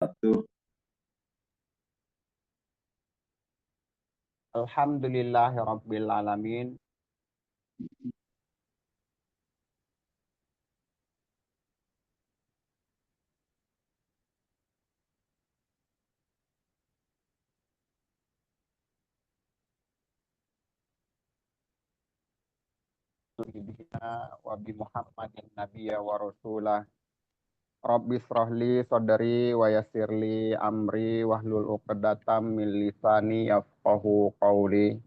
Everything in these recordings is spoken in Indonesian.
Satu. Alhamdulillahirabbil alamin. Sayyidina wa bi Muhammadin nabiyya wa rasulah. Rabbi shrahli sadri wa yassirli amri wahlul 'uqdatam min lisani yafqahu qawli.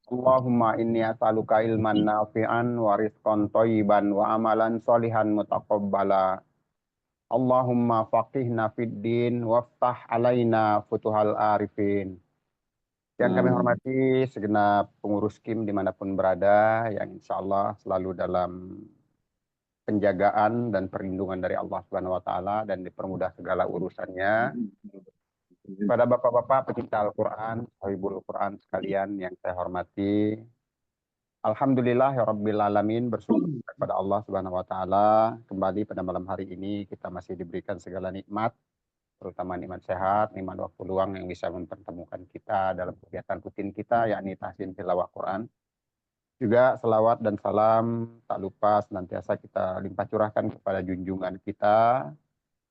Allahumma inni as'aluka ilman nafi'an wa rizqan thayyiban wa amalan sholihan mutaqabbala. Allahumma faqihna fid din waftah alaina futuhal arifin. Yang kami hormati segenap pengurus KIM dimanapun berada, yang insya Allah selalu dalam penjagaan dan perlindungan dari Allah Subhanahu Wa Taala dan dipermudah segala urusannya. Pada bapak-bapak pecinta Al-Quran, Habibul Quran sekalian yang saya hormati, Alhamdulillah ya Rabbil Alamin, bersyukur kepada Allah Subhanahu Wa Taala. Kembali pada malam hari ini kita masih diberikan segala nikmat, terutama nikmat sehat, nikmat waktu luang yang bisa mempertemukan kita dalam kegiatan rutin kita, yakni tahsin tilawah Quran. Juga selawat dan salam tak lupa senantiasa kita limpah curahkan kepada junjungan kita,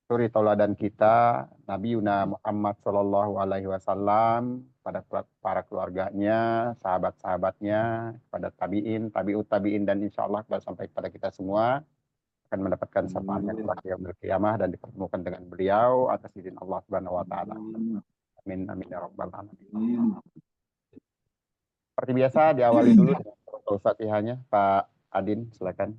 suri tauladan kita, Nabi Yuna Muhammad Shallallahu Alaihi Wasallam, pada para keluarganya, sahabat-sahabatnya, pada tabiin, tabiut tabiin, dan insya Allah sampai kepada kita semua akan mendapatkan syafaatnya pada yaumil qiyamah dan dipertemukan dengan beliau atas izin Allah Subhanahu Wa Taala. Amin amin ya rabbal alamin. Seperti biasa diawali dulu dengan Al-Fatihahnya, Pak Adin, silakan.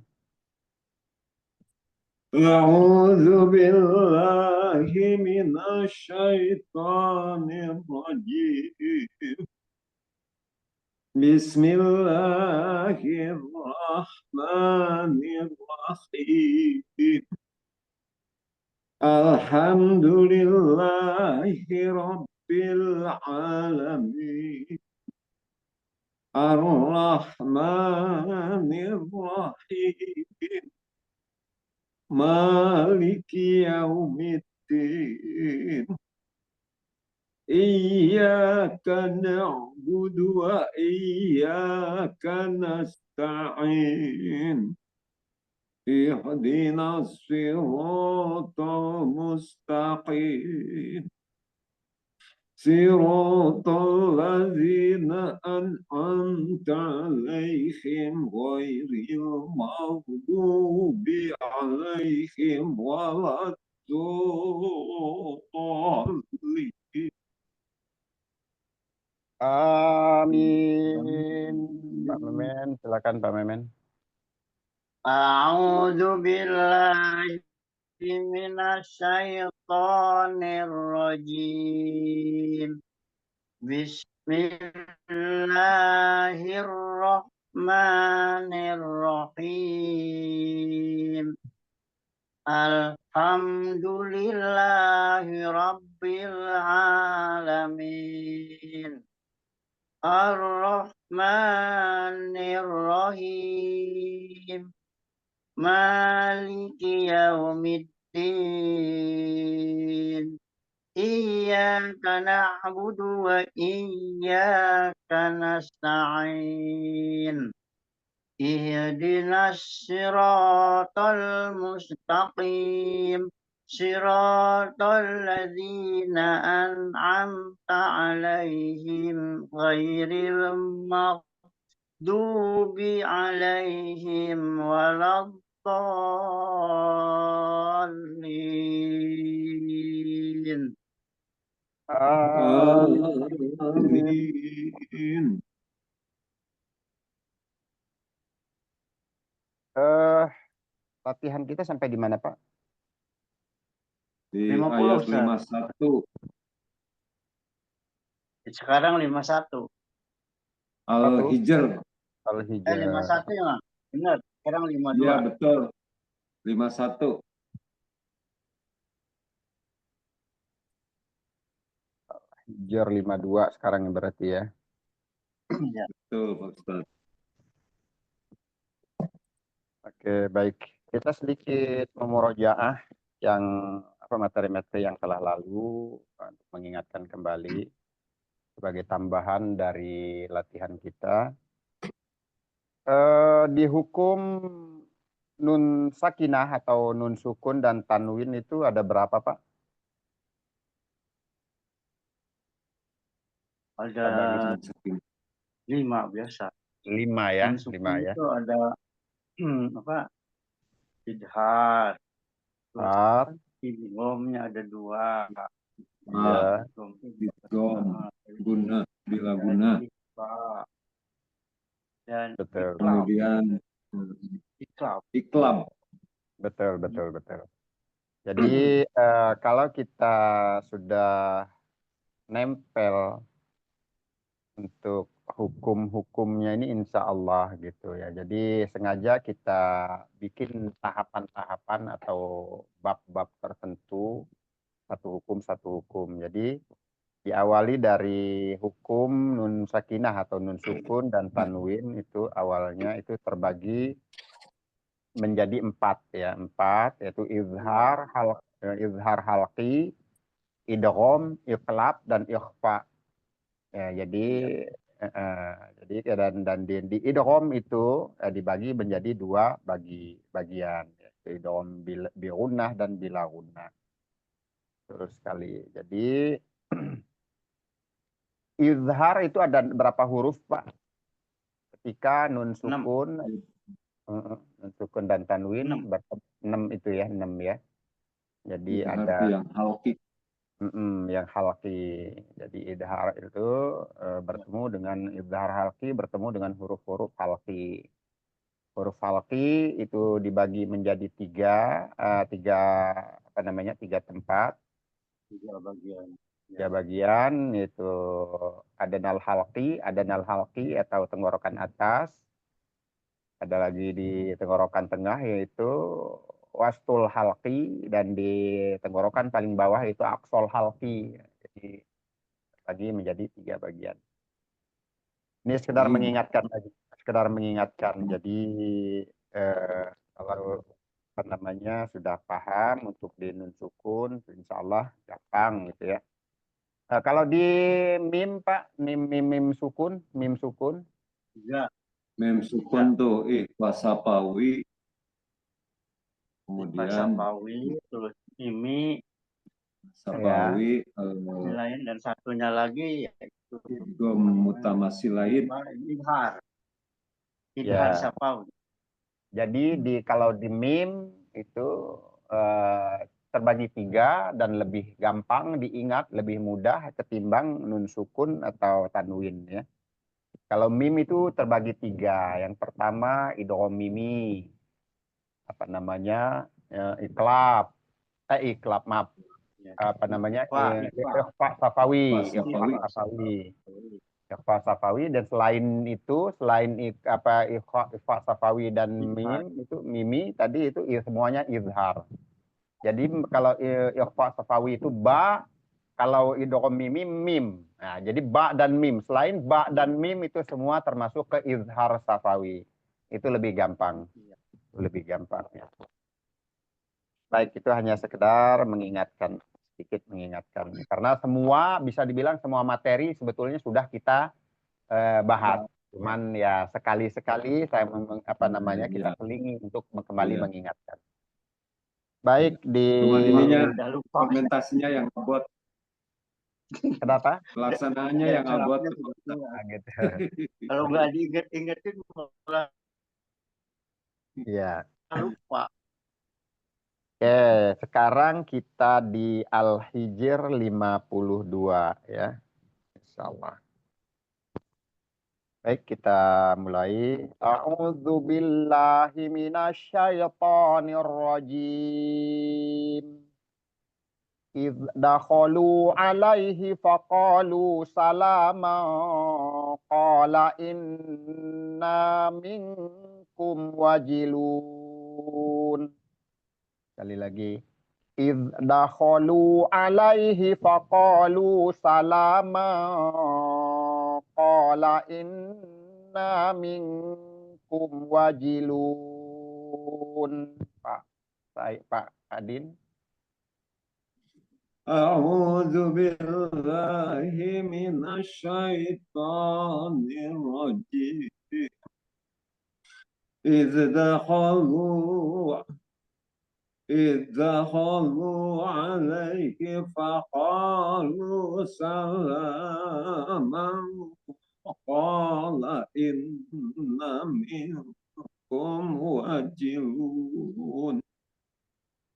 أعوذ بالله من الشيطان الرجيم. بسم الله الرحمن الرحيم. الحمد لله رب العالمين. الرحمن الرحيم. مالك يوم الدين. إياك نعبد وإياك نستعين. اهدنا الصراط المستقيم. صراط الذين أنعمت عليهم غير المغضوب عليهم ولا الضالين. Amin. Pak Memen, silakan Pak Memen. A'udzu billahi minasyaitonir rajim. Bismillahirrahmanirrahim. Alhamdulillahi rabbil alamin. Ar-Rahmanir-Rahim. Maliki yaumiddin. Iyyaka na'budu wa iyyaka nasta'in. Ihdinas siratal mustaqim. Siratal ladzina an'amta 'alaihim ghairil maghdubi 'alaihim waladdallin. Amin. Latihan kita sampai di mana, Pak? Di 50, ayat Ustaz. 51. Sekarang 51. Al-Hijr. Al-Hijr. 51 ya, Mas? Benar. Sekarang 52. Iya, betul. 51. Hijr 52 sekarang yang berarti ya. Ya. Betul, Pak Ustaz. Oke, baik. Kita sedikit memurojaah yang materi-materi yang telah lalu untuk mengingatkan kembali sebagai tambahan dari latihan kita. Di hukum nun sakinah atau nun sukun dan tanwin itu ada berapa, Pak? Ada 5 biasa. 5 ya, Nun sukun 5 ya. itu ada apa? Idhar. Terus Har, idghamnya ada 2. ya, Idgham, guna, bila guna. Dan betul, Kemudian iklab. iklam. betul. Jadi kalau kita sudah nempel untuk hukum-hukumnya ini insya Allah gitu ya. Jadi sengaja kita bikin tahapan-tahapan atau bab-bab tertentu, satu hukum. Jadi diawali dari hukum nun sakinah atau nun sukun dan tanwin itu awalnya itu terbagi menjadi 4 ya, 4 yaitu izhar halqi, idgham, iqlab dan ikhfa. Ya, jadi dan di idgham itu dibagi menjadi 2 bagian, yaitu idgham bi gunnah dan bila gunnah. Terus sekali. Jadi izhar itu ada berapa huruf, Pak? Ketika nun sukun, nun sukun dan tanwin 6 itu ya, 6 ya. Jadi ada yang halki. yang halki. Jadi idhar itu bertemu dengan izhar halki, bertemu dengan huruf-huruf halki. Huruf halki itu dibagi menjadi 3 tempat. 3 bagian. 3 bagian itu adanal halki atau tenggorokan atas. Ada lagi di tenggorokan tengah yaitu wastul halki, dan di tenggorokan paling bawah itu aksol halki. Jadi bagi menjadi 3 bagian. Ini sekedar mengingatkan lagi, Jadi kalau apa namanya sudah paham untuk di nun sukun, insya Allah gampang gitu ya. Kalau di mim, Pak, mim sukun, 3. Mem sukun tuh wasapawi. Kemudian Sapawi, terus Mimi, Sapawi, lain, dan satunya lagi yaitu idgham mutamasilain. Idhar. Ya. Idhar Sapawi. Jadi kalau di mim itu terbagi 3 dan lebih gampang diingat, lebih mudah ketimbang nun sukun atau tanwin ya. Kalau mim itu terbagi 3. Yang pertama idgham mimi, iklab, maaf, ikhfa safawi, ikhfa safawi. Dan selain itu, ikhfa safawi dan mim itu mimi tadi itu semuanya izhar. Jadi kalau ikhfa safawi itu ba, kalau idgham mimi mim. Nah, jadi ba dan mim. Selain ba dan mim itu semua termasuk ke izhar safawi. Itu lebih gampang. Ya. Baik, itu hanya sekedar sedikit mengingatkan. Karena semua bisa dibilang semua materi sebetulnya sudah kita bahas. Cuman ya sekali-sekali saya kita selingi untuk kembali mengingatkan. Baik, Cuman ininya implementasinya yang abot. Kenapa? Pelaksanaannya yang abot. Gitu. Kalau nggak diinget-ingetin malah Ya. lupa. Oke, sekarang kita di Al-Hijr 52 ya. Insyaallah. Baik, kita mulai. A'udzu billahi minasyaitonir rajim. إذ دخلوا عليه فقالوا سلاما قال إنا منكم وجلون. Sekali lagi. إذ دخلوا عليه فقالوا سلاما قال إنا منكم وجلون. Pak Adin. أعوذ بالله من الشيطان الرجيم إذ دخلوا عليك فقالوا سلاما قال إنا منكم وجلون.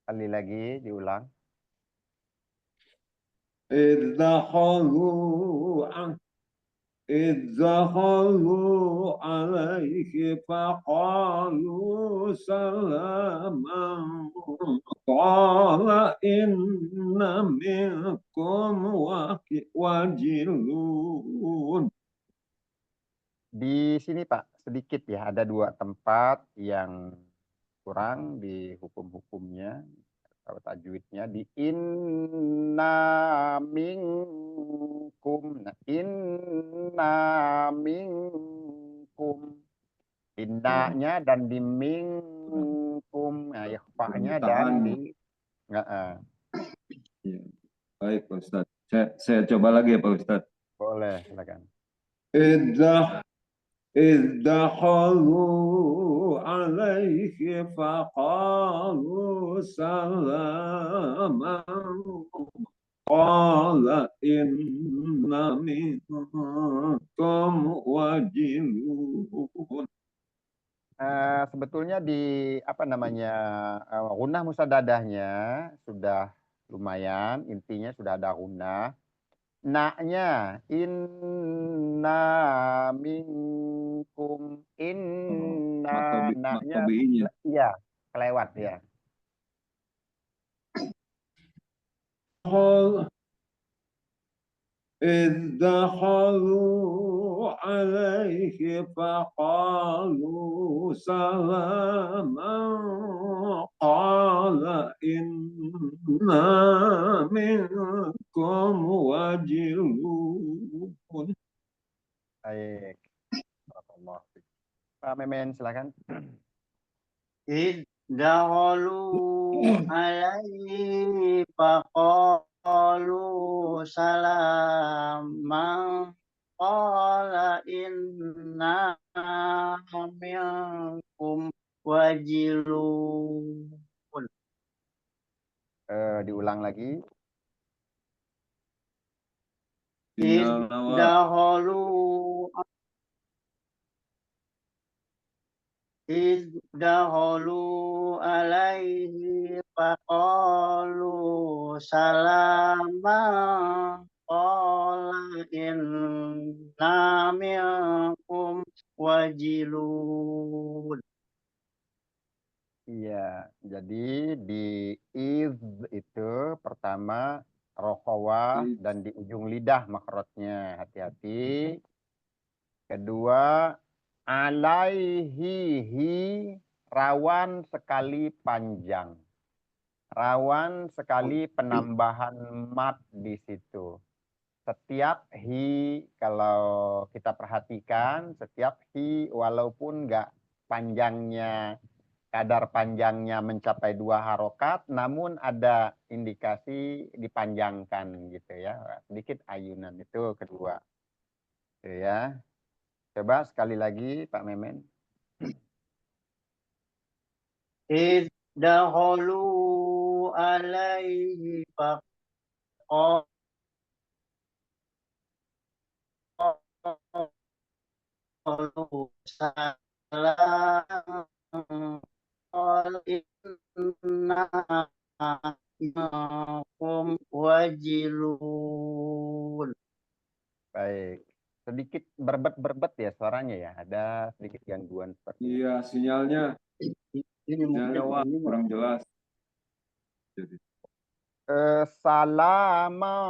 Sekali lagi diulang. إذ دخلوا عليك فقالوا سلاما قال إنا منكم وجلون. Di sini Pak, sedikit ya, ada 2 tempat yang kurang di hukum-hukumnya atau tajwidnya, di inna minkum. Nah, inna minkum. Innanya dan di minkum. Nah, ikhfa-nya dan di Ya. Baik Pak Ustadz. Saya coba lagi ya Pak Ustadz. Boleh, silakan. إذ دخلوا عليك فقالوا سلاما قال إنا منكم وجلون. Sebetulnya di apa namanya gunnah musadadahnya sudah lumayan, intinya sudah ada gunnah. Naknya inna minkum, inna naknya iya kelewat ya. إذ دخلوا عليك فقالوا سلاما قال إنا منكم وجلون. Baik. Pak Memen silakan. Dakhalu alaihi faqalu salaman qala inna minkum wajilun. Diulang lagi. Dakhalu alaihi faqalu salaman qala inna minkum wajilun. Iya, jadi di iz itu pertama rokhawah dan di ujung lidah makrotnya, hati-hati. Kedua alaihi rawan sekali panjang. Rawan sekali penambahan mat di situ. Setiap hi, kalau kita perhatikan, setiap hi walaupun nggak panjangnya, kadar panjangnya mencapai 2 harokat, namun ada indikasi dipanjangkan gitu ya. Sedikit ayunan itu kedua. Gitu ya. Coba sekali lagi Pak Memen. Dakhalu alaihi faqalu salaman qala inna minkum wajilun. Baik. Sedikit berbet-berbet ya suaranya ya. Ada sedikit gangguan seperti itu. Iya, sinyalnya kurang jelas. Salama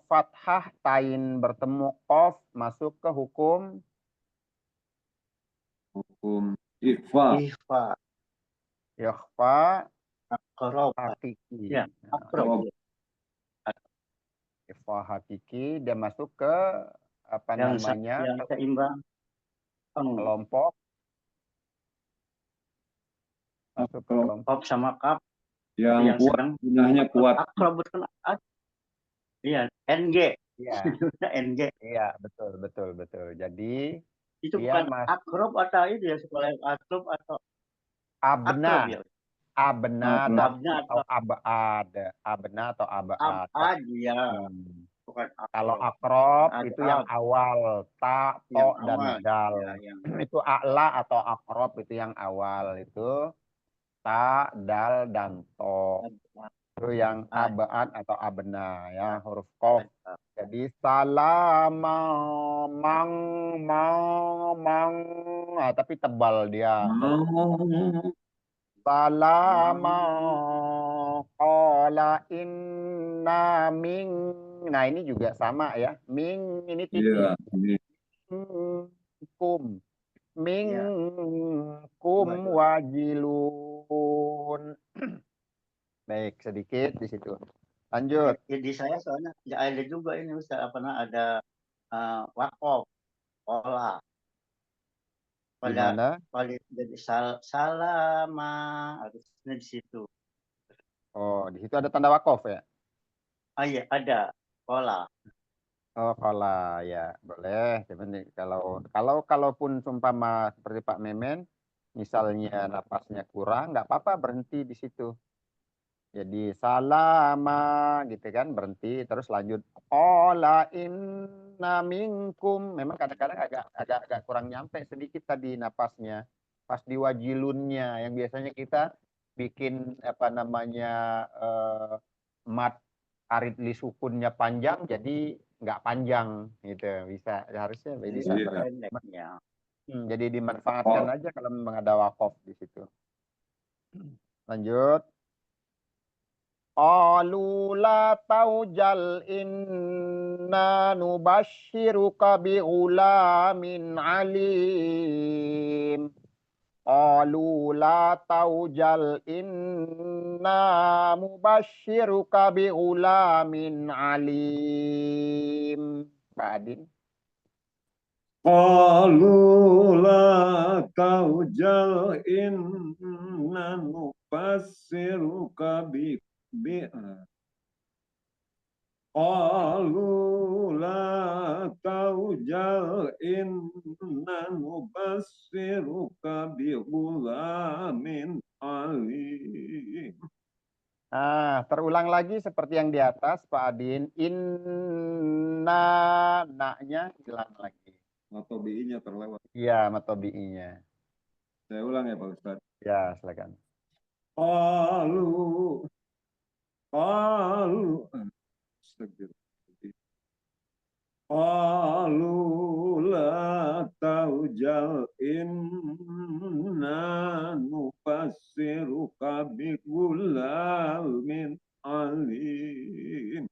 fathah tain bertemu qaf masuk ke hukum ikhfa. Ikhfa Aqrab. hakiki. Ya, aqrab. Ikhfa hakiki dia masuk ke apa namanya? Yang seimbang. Kelompok. Masuk ke kelompok sama kaf. Yang yang kuat, sedang gunanya kuat. akrab kan iya, NG. Iya, NG. iya, betul, betul, betul. Jadi Itu dia bukan mas akrab atau itu ya, sekolah akrab atau akrab abna, ya? abna Benar. Abna atau atau abad, abna atau abad. abad ya, Hmm. bukan Kalau akrab. akrob Ada itu yang awal, ta, yang to, dan awal ya, dal. yang Itu a'la atau akrob itu yang awal. Itu ta, dal, dan to. Itu yang abad atau abna ya, huruf kof. Jadi salama, mang, mang. Nah, tapi tebal dia. Oh, Salama, qala inna ming. Nah, ini juga sama ya. Ming ini titik. iya. Ini Kum. ya. Minkum wajilun. Baik, sedikit di situ. Lanjut. Di saya soalnya ya ada juga ini Ustaz, apa namanya, ada wakaf, pola pada Gimana? pada jadi salama harusnya di situ. Oh, di situ ada tanda wakaf ya? Ah iya ada pola. Oh, kalau ya boleh. Cuman kalaupun sumpama seperti Pak Memen, misalnya napasnya kurang, nggak apa-apa berhenti di situ. Jadi salama gitu kan berhenti terus lanjut ola inna minkum. Memang kadang-kadang agak kurang nyampe sedikit tadi napasnya pas di wajilunnya yang biasanya kita bikin apa namanya mat aritli sukunnya panjang jadi nggak panjang gitu bisa harusnya Jadi bisa iya. pendeknya. jadi dimanfaatkan Oh, aja kalau memang ada wakaf di situ. Lanjut. Qalu la taujal inna nubashiruka bi ghulamin alim. Qalu la taujal inna mubashiruka bi ghulamin alim. Pak Adin. qalu la taujal inna nufassiruka bi qalu la taujal inna nufassiruka bi ghulamin alim. Terulang lagi seperti yang di atas, Pak Adin. Inna, naknya hilang lagi. Atau bi-nya terlewat. Iya, matobi'inya. Saya ulang ya Pak Ustadz. Ya, silakan. Qalu qalu astagfirullah. Qalu la taujal inna nufassiruka bi ghulamin alim.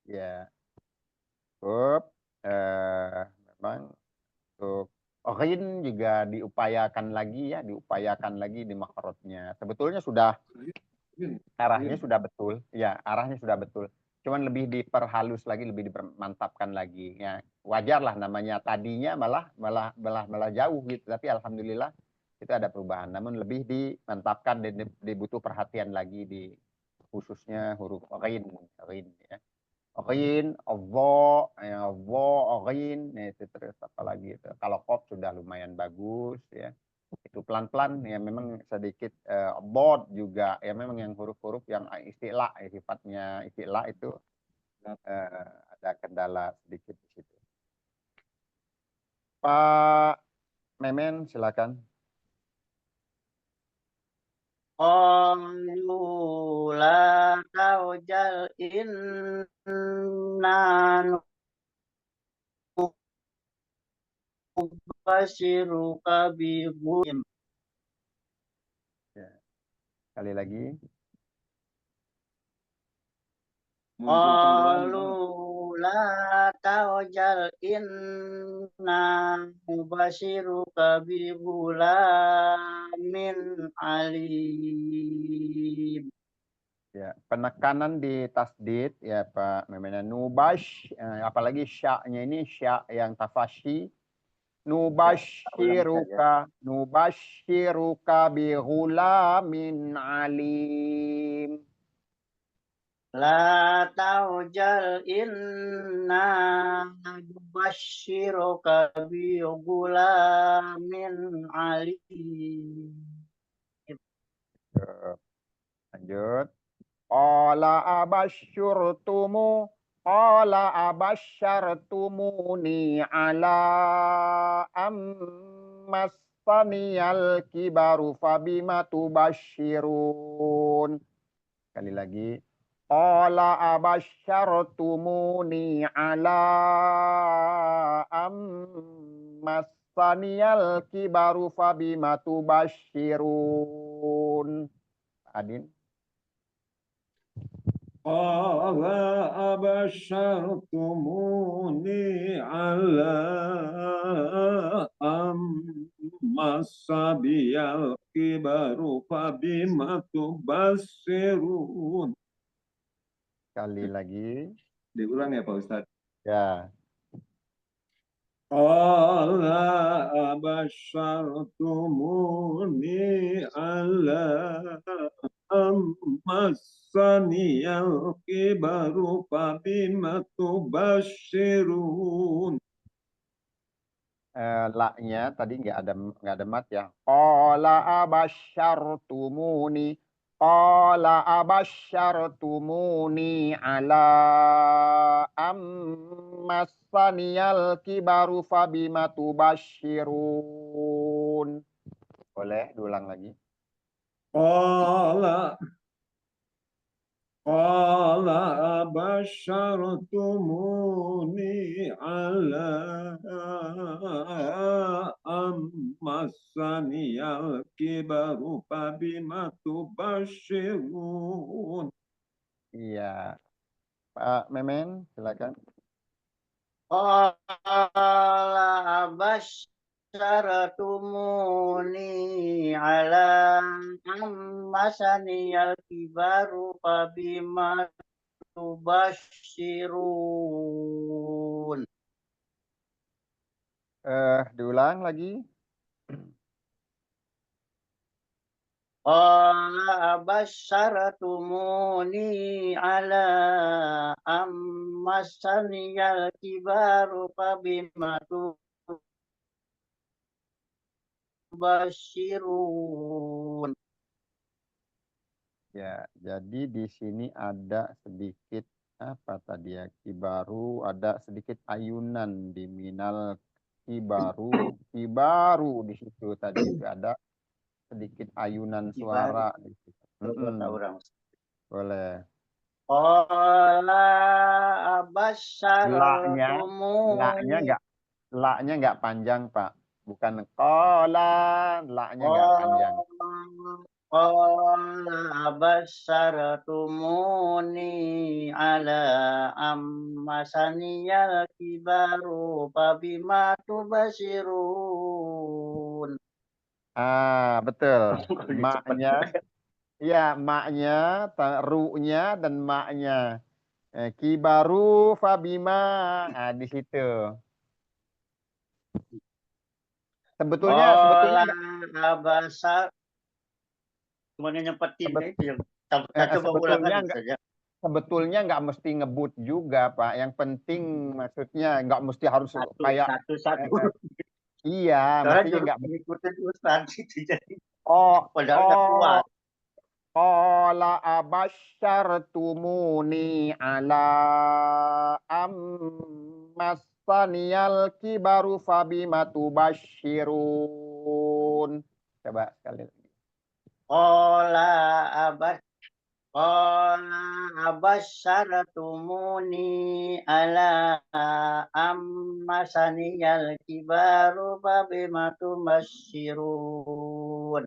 Ya, cukup. Memang untuk ghin juga diupayakan lagi ya, diupayakan lagi di makrotnya. Sebetulnya sudah arahnya sudah betul, ya arahnya sudah betul. Cuman lebih diperhalus lagi, lebih dimantapkan lagi. Ya wajar lah namanya tadinya malah jauh gitu. Tapi alhamdulillah itu ada perubahan. Namun lebih dimantapkan dan dibutuh perhatian lagi di khususnya huruf ghin, ya. Ghin, Allah, ya Allah, ghin, ya, itu terus apalagi itu. Kalau qaf sudah lumayan bagus ya. Itu pelan-pelan ya memang sedikit bod juga ya memang yang huruf-huruf yang istilah ya, sifatnya istilah itu ada kendala sedikit di situ. Pak Memen silakan. Qalu la taujal inna nubashiruka bi ghulamin. Ya. Sekali lagi. Qalu la taujal inna nubashiruka bi ghulamin alim. Ya, penekanan di tasdid ya Pak Memen nubash apalagi sya-nya ini sya yang tafashi nubashiruka bi ghulamin alim. La taujal inna nubashiruka bi ghulamin alim. Lanjut. Qala abashshartumuni ala ammassaniyal kibaru fabima tubashshirun. Sekali lagi. Qala abashshartumuni ala ammassaniyal kibaru fabima tubashshirun. Adin. قال أبشرتموني على أن مسني الكبر فبم تبصرون. Sekali lagi. Diulang ya Pak Ustadz. Ya. قال أبشرتموني على أن مسني الكبر فبم تبشرون. La-nya tadi nggak ada mat ya. Qala abashshartumuni ala ammassaniyal kibaru fabima tubashshirun. Boleh diulang lagi. قال أبشرتموني على أن مسني الكبر فبم تبشرون. Iya. Pak Memen, silakan. Qala abasharatumuni ala ammasaniyal kibaru fabima tubashirun. Diulang lagi. Qala abasharatumuni ala ammasaniyal kibaru fabima tubashirun. Ya, jadi di sini ada sedikit apa tadi ya? Kibaru, ada sedikit ayunan di minal kibaru di situ tadi itu ada sedikit ayunan suara di situ. Boleh. Qala abasharatumuni. La-nya nggak panjang, Pak. Bukan qala, la-nya nggak panjang. Qala abasharatumuni ala ammasaniyal kibaru fabima tubashirun. Betul. Maknya, ya maknya, ru-nya dan maknya. Kibaru fabima, di situ. Sebetulnya abasar. Cuma nyempetin itu yang sebetulnya nggak mesti ngebut juga, Pak. Yang penting maksudnya nggak mesti harus kayak satu. Iya, mestinya nggak ngikutin Ustaz gitu jadi. Padahal nggak kuat. Qala abashshartumuni ala ammassaniyal kibaru fabima tubashshirun. Coba sekali lagi. Qala abasharatumuni ala ammasaniyal kibaru fabima tubashshirun.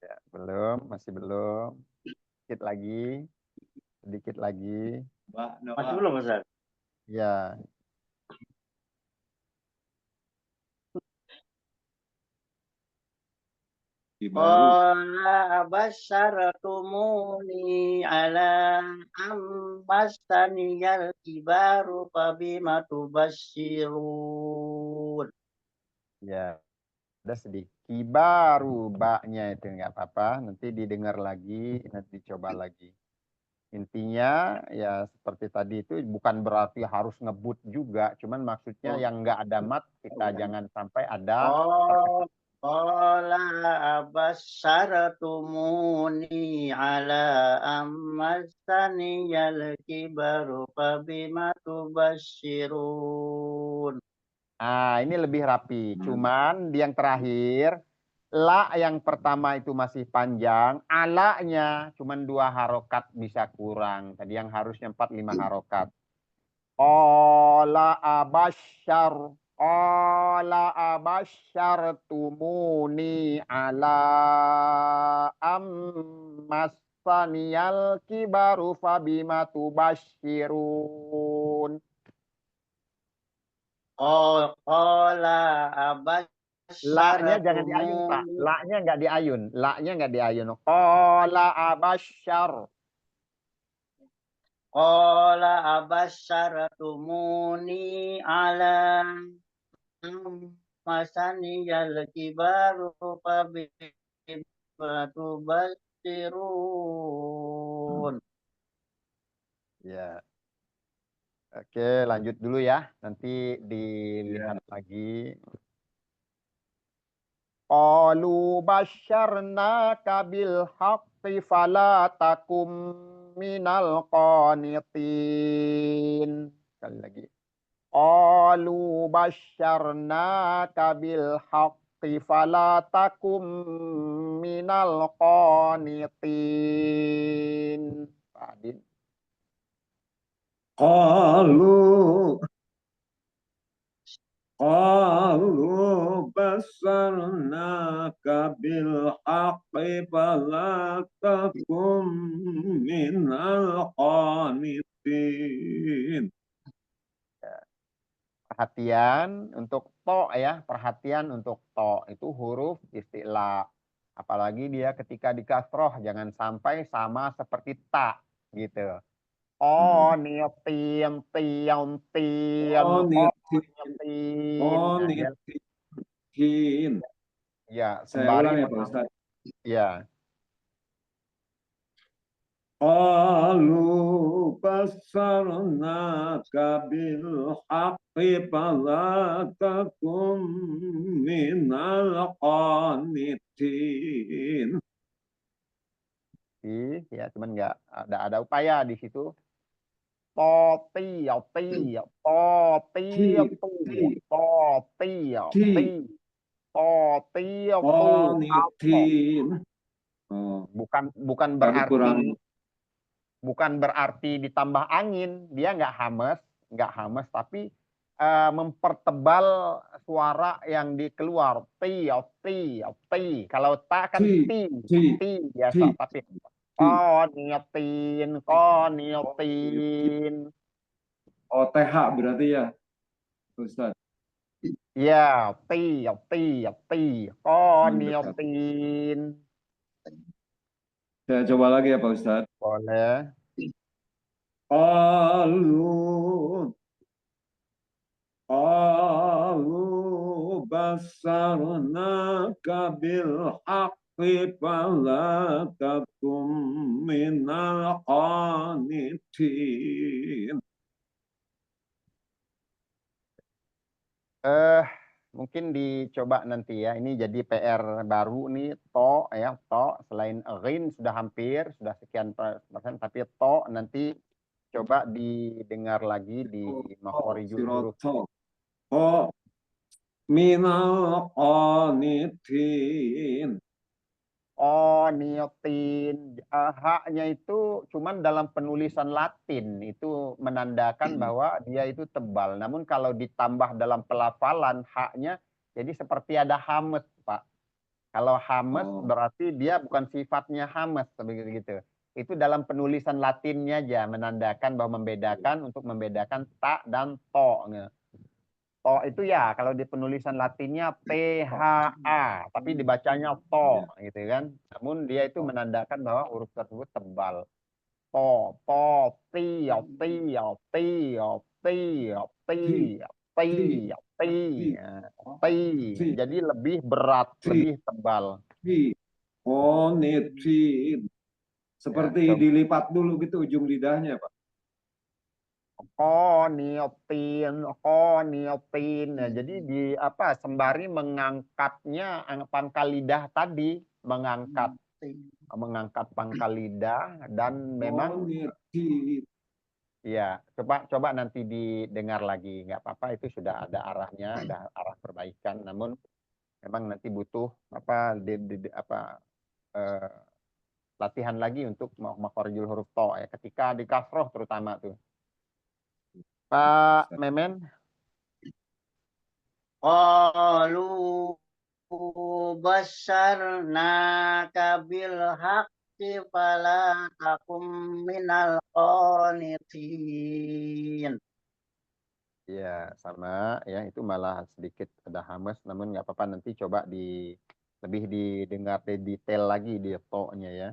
Ya, masih belum. Sedikit lagi. Masih belum, Ustaz? Ya. Qala abasharatumuni ala ammasaniyal kibaru fabima tubashshirun. Ya, ada sedikit baru baknya itu nggak apa-apa. Nanti didengar lagi, nanti coba lagi. Intinya ya seperti tadi itu bukan berarti harus ngebut juga, cuman maksudnya yang nggak ada mat kita jangan sampai ada Oh, qala abasyaratumuni ala ammasaniyal kibaru fabima tubasyirun. ini lebih rapi. Cuman di yang terakhir la yang pertama itu masih panjang, alanya cuman 2 harokat bisa kurang. Tadi yang harusnya 4-5 harokat. Qala abasyartumuni ala ammassaniyal kibaru fabima tubasyirun. Oh, qala La-nya jangan diayun, Pak. abasyaratumuni. La-nya nggak diayun. La-nya nggak diayun. Qala abasyar. Qala abasyaratumuni ala ammasaniyal kibaru fabima tubasyirun. Ya. Oke, lanjut dulu ya. Nanti dilihat lagi. Qalu basyarnaka bil haqqi fala takum minal qanitin. Sekali lagi. Qalu basyarnaka bil haqqi fala takum minal qanitin. Pak Adin. Qalu Qalu basarnaka bil haqqi fala takum minal qanitin. Perhatian untuk to ya, perhatian untuk to itu huruf istilah. Apalagi dia ketika dikasroh jangan sampai sama seperti ta gitu. Oh niyatin tiyan tiyan oh niyatin. Nah, Qanitin. ya Saya sembari ulang ya Pak Ustaz. ya. Qalu basarnaka bil haqqi fala takum minal qanitin. Ya cuman nggak ada upaya di situ. To tiyo tiyo to tiyo Ti, tu ti, to tiyo ti ti, to tiyo tu apa. qanitin. Oh, Bukan bukan tadi kurang. berarti ditambah angin, dia nggak hames, tapi mempertebal suara yang dikeluar. Ti, ti, ti. Kalau ta kan Ti, ti, ti ti, biasa, tapi ti. koniotin. OTH berarti ya, Ustaz. Ya, ti, Mantap. koniotin. Saya coba lagi ya Pak Ustaz. Boleh. Qalu Qalu basarnaka bil haqqi fala takum minal qanitin. Mungkin dicoba nanti ya. Ini jadi PR baru nih, to ya, to selain rin sudah hampir, sudah sekian persen, tapi to nanti coba didengar lagi di makhorijul huruf. Siroto. Minal qanitin. Oh, niotin. Haknya itu cuman dalam penulisan Latin itu menandakan bahwa dia itu tebal. Namun kalau ditambah dalam pelafalan haknya jadi seperti ada hames, Pak. Kalau hames Oh, berarti dia bukan sifatnya hames begitu. Itu dalam penulisan Latinnya aja menandakan bahwa membedakan untuk membedakan ta dan to. To itu ya kalau di penulisan Latinnya THA, tapi dibacanya to gitu kan. Namun dia itu menandakan bahwa huruf tersebut tebal. To, tio, tio, tio, tio, ti, tio. ti, ti, ya, ti. Jadi lebih berat, lebih tebal. Oh, nitrin. Seperti coba. dilipat dulu gitu ujung lidahnya, Pak. Koniotin. Nah, jadi di apa sembari mengangkatnya pangkal lidah tadi, mengangkat pangkal lidah dan memang Nitrin. ya coba nanti didengar lagi, nggak apa-apa, itu sudah ada arahnya, ada arah perbaikan, namun memang nanti butuh apa eh, latihan lagi untuk makhorijul huruf to ya, ketika di kasroh terutama tuh. Pak Memen. Qalu basyarnaka bil haqqi fala takum minal qanitin. Ya, sama ya, itu malah sedikit ada hamas, namun nggak apa-apa, nanti coba lebih didengar detail lagi di to-nya ya.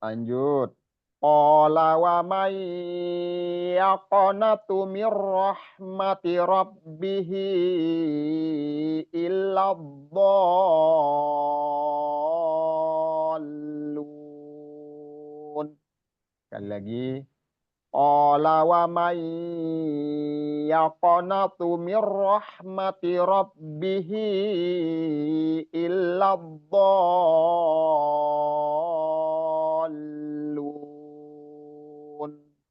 Lanjut. Qala wa may yaqnatu mir rahmati rabbih illa dhallun. Sekali lagi. Qala wa may yaqnatu mir rahmati rabbih illa dhallun.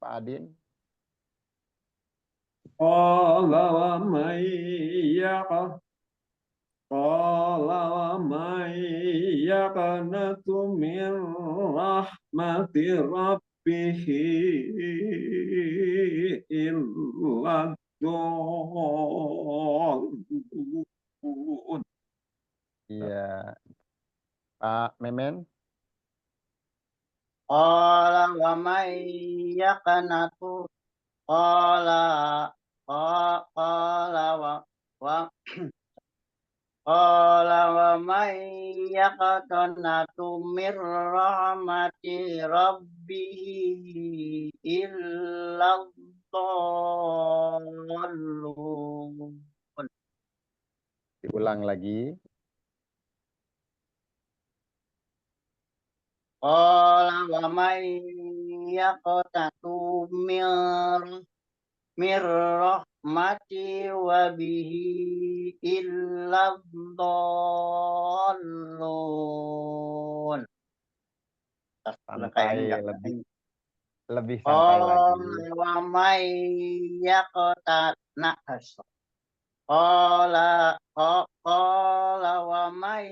Pak Adin. Qala wa may yaqa Qala wa may yaqnatu min rahmati rabbih illa dhallun. Iya, Pak Memen. Qala wa may yaqnatu qala qala wa qala wa may yaqnatu mir rahmati rabbih illa dhallun. Diulang lagi. Qala wa may yaqnatu mir rahmati wa bihi illa dhallun. Santai, lebih santai lagi. Wa may yaqnatu qala wa may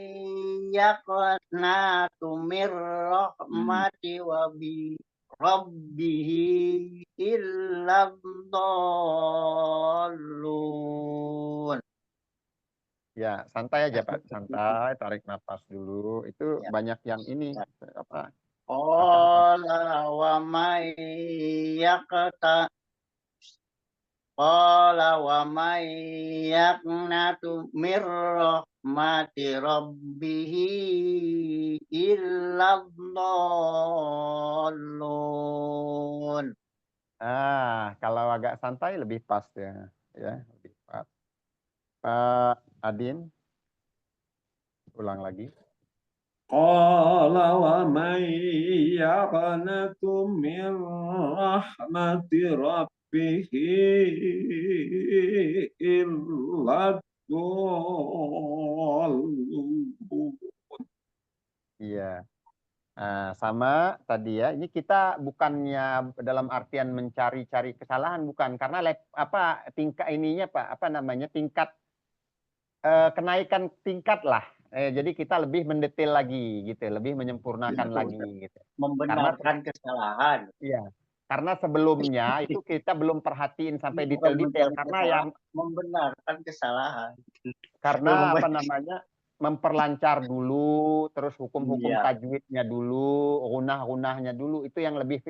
yaqnatu mir rahmati wa bi rabbihi illa dhallun. Ya, santai aja Pak, santai, tarik nafas dulu. Itu Ya. banyak yang ini apa? Qala wa may yaqnatu Qala wa may yaqnatu mir rahmati rabbihi illa dhallun. Kalau agak santai lebih pas ya, lebih pas. Pak Adin, ulang lagi. Qala wa may yaqnatu min rahmati rabbih illa dhallun. Iya. Sama tadi ya. Ini kita bukannya dalam artian mencari-cari kesalahan, bukan, karena tingkat ininya Pak, apa namanya, tingkat kenaikan tingkat lah. Jadi kita lebih mendetail lagi gitu, lebih menyempurnakan lagi gitu. Membenarkan kesalahan. Iya. Karena sebelumnya itu kita belum perhatiin sampai detail-detail karena membenarkan kesalahan. Karena apa namanya, memperlancar dulu, terus hukum-hukum Iya. tajwidnya dulu, gunah-gunahnya dulu, itu yang lebih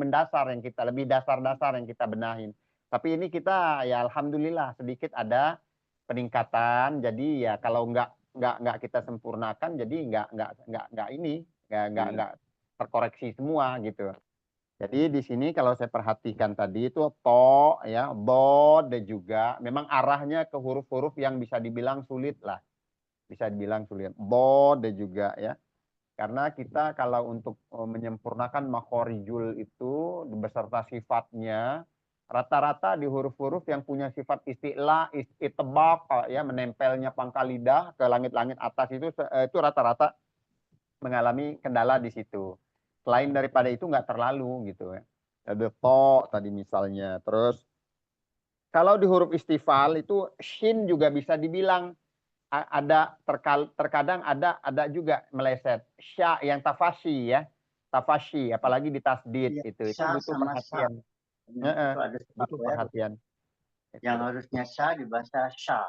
mendasar, yang kita lebih dasar-dasar yang kita benahin. Tapi ini kita ya alhamdulillah sedikit ada peningkatan. Jadi ya kalau nggak kita sempurnakan, jadi nggak terkoreksi semua gitu. Jadi di sini kalau saya perhatikan tadi itu to ya, bod juga memang arahnya ke huruf-huruf yang bisa dibilang sulit lah. Bisa dibilang sulit. Bod juga ya. Karena kita kalau untuk menyempurnakan makhorijul itu beserta sifatnya rata-rata di huruf-huruf yang punya sifat isti'la, itbaq ya, menempelnya pangkal lidah ke langit-langit atas itu rata-rata mengalami kendala di situ. Selain daripada itu nggak terlalu gitu ya. Ada to tadi misalnya. Terus kalau di huruf istifal itu shin juga bisa dibilang ada terkadang ada juga meleset. Sya yang tafashi ya. Tafashi apalagi di tasdid Iya, itu sya butuh sama sa. perhatian. Itu ada Butuh satu ya. perhatian. Yang Itu. harusnya sya dibaca sya.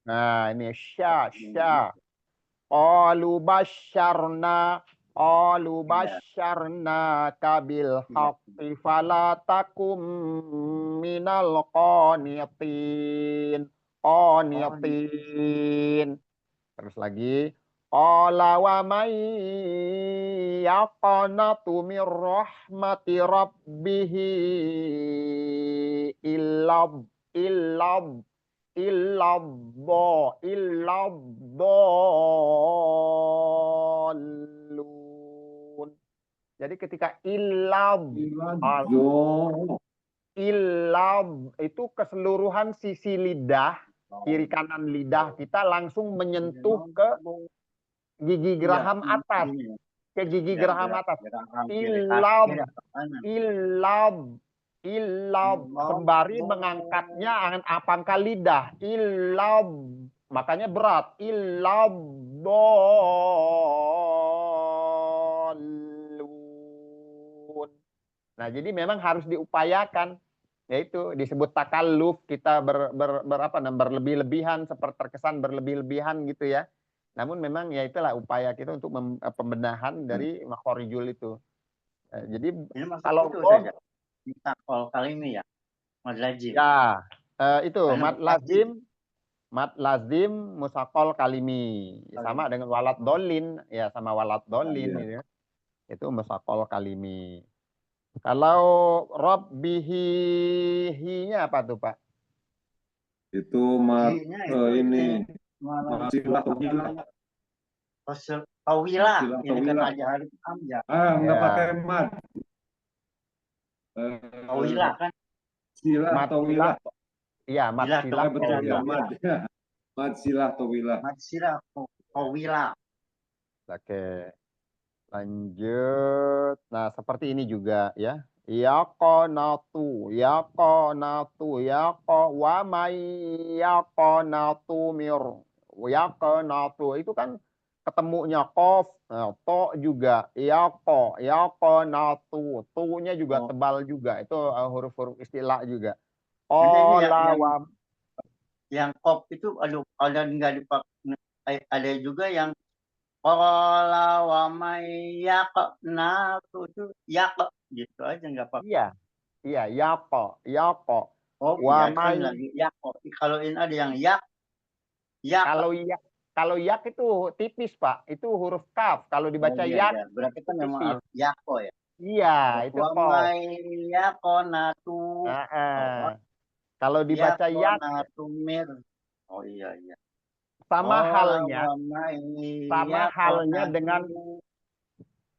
Nah, ini sya. Qalu Iya. basyarna kabil Iya. haqqi fala takum minal qanitin. Oh, Qanitin. Terus lagi. Qala wa may yaqnatu min rahmati rabbihi illad illad Jadi ketika Jo. itu keseluruhan sisi lidah, kiri kanan lidah kita langsung menyentuh ke gigi iya. geraham atas, Ini. ke gigi Ya, geraham gerak, atas. gerak hampir Ilab, kaki atau kanan. ilab, ilab, sembari mengangkatnya pangkal lidah. Ilab, makanya berat. Ilab dolun. Nah, jadi memang harus diupayakan. Yaitu disebut takalluf, kita berlebih-lebihan, seperti terkesan berlebih-lebihan gitu ya. Namun memang ya itulah upaya kita untuk pembenahan dari makhorijul itu. Jadi Ini maksud kalau itu bod saja. Kita call kali ini ya. Madlajim. ya itu Karena berkaki. mad lazim musakol kalimi sama dengan walat dolin ya, sama walat dolin Iya. gitu ya. Itu musakol kalimi. Kalau rabbihi hinya apa tuh Pak? Itu mat Hinya itu ini malah masilah apa tawilah. namanya? Tawilah. Masilah Ini kan tawilah. aja harus amjad. Nggak pakai Ya, mat. Tawilah kan. Silah mat silah tawilah. iya, mat Ilah silah Betul ya tawilah. mat. Mat silah tawilah. Madsirah tawilah. Oke. Lanjut. Nah, seperti ini juga ya. Yaqanatu, yaqanatu, wa may yaqanatu yaqanatu itu kan ketemunya qaf, nah, to juga yaqanatu, tu-nya juga Oh, tebal juga. Itu huruf-huruf istilah juga. nanti ini Qala wa yang kop itu aduh ada nggak dipakai, ada juga yang qala wa may yaqnatu itu yaq gitu aja nggak pakai. iya, iya, yaqa. Oh Wa iya kan may lagi yak. Kalau ini ada yang yak yak. Kalau yak itu tipis, Pak. Itu huruf kaf. Kalau Oh dibaca iya yak iya berarti itu kan memang tipis. harus yako ya. Iya, itu Wa kof. may yaqnatu. Ah, Oh Kalau dibaca yak yaqnatu mir. Oh iya iya. sama Qala halnya, wa may sama halnya yaqnatu. dengan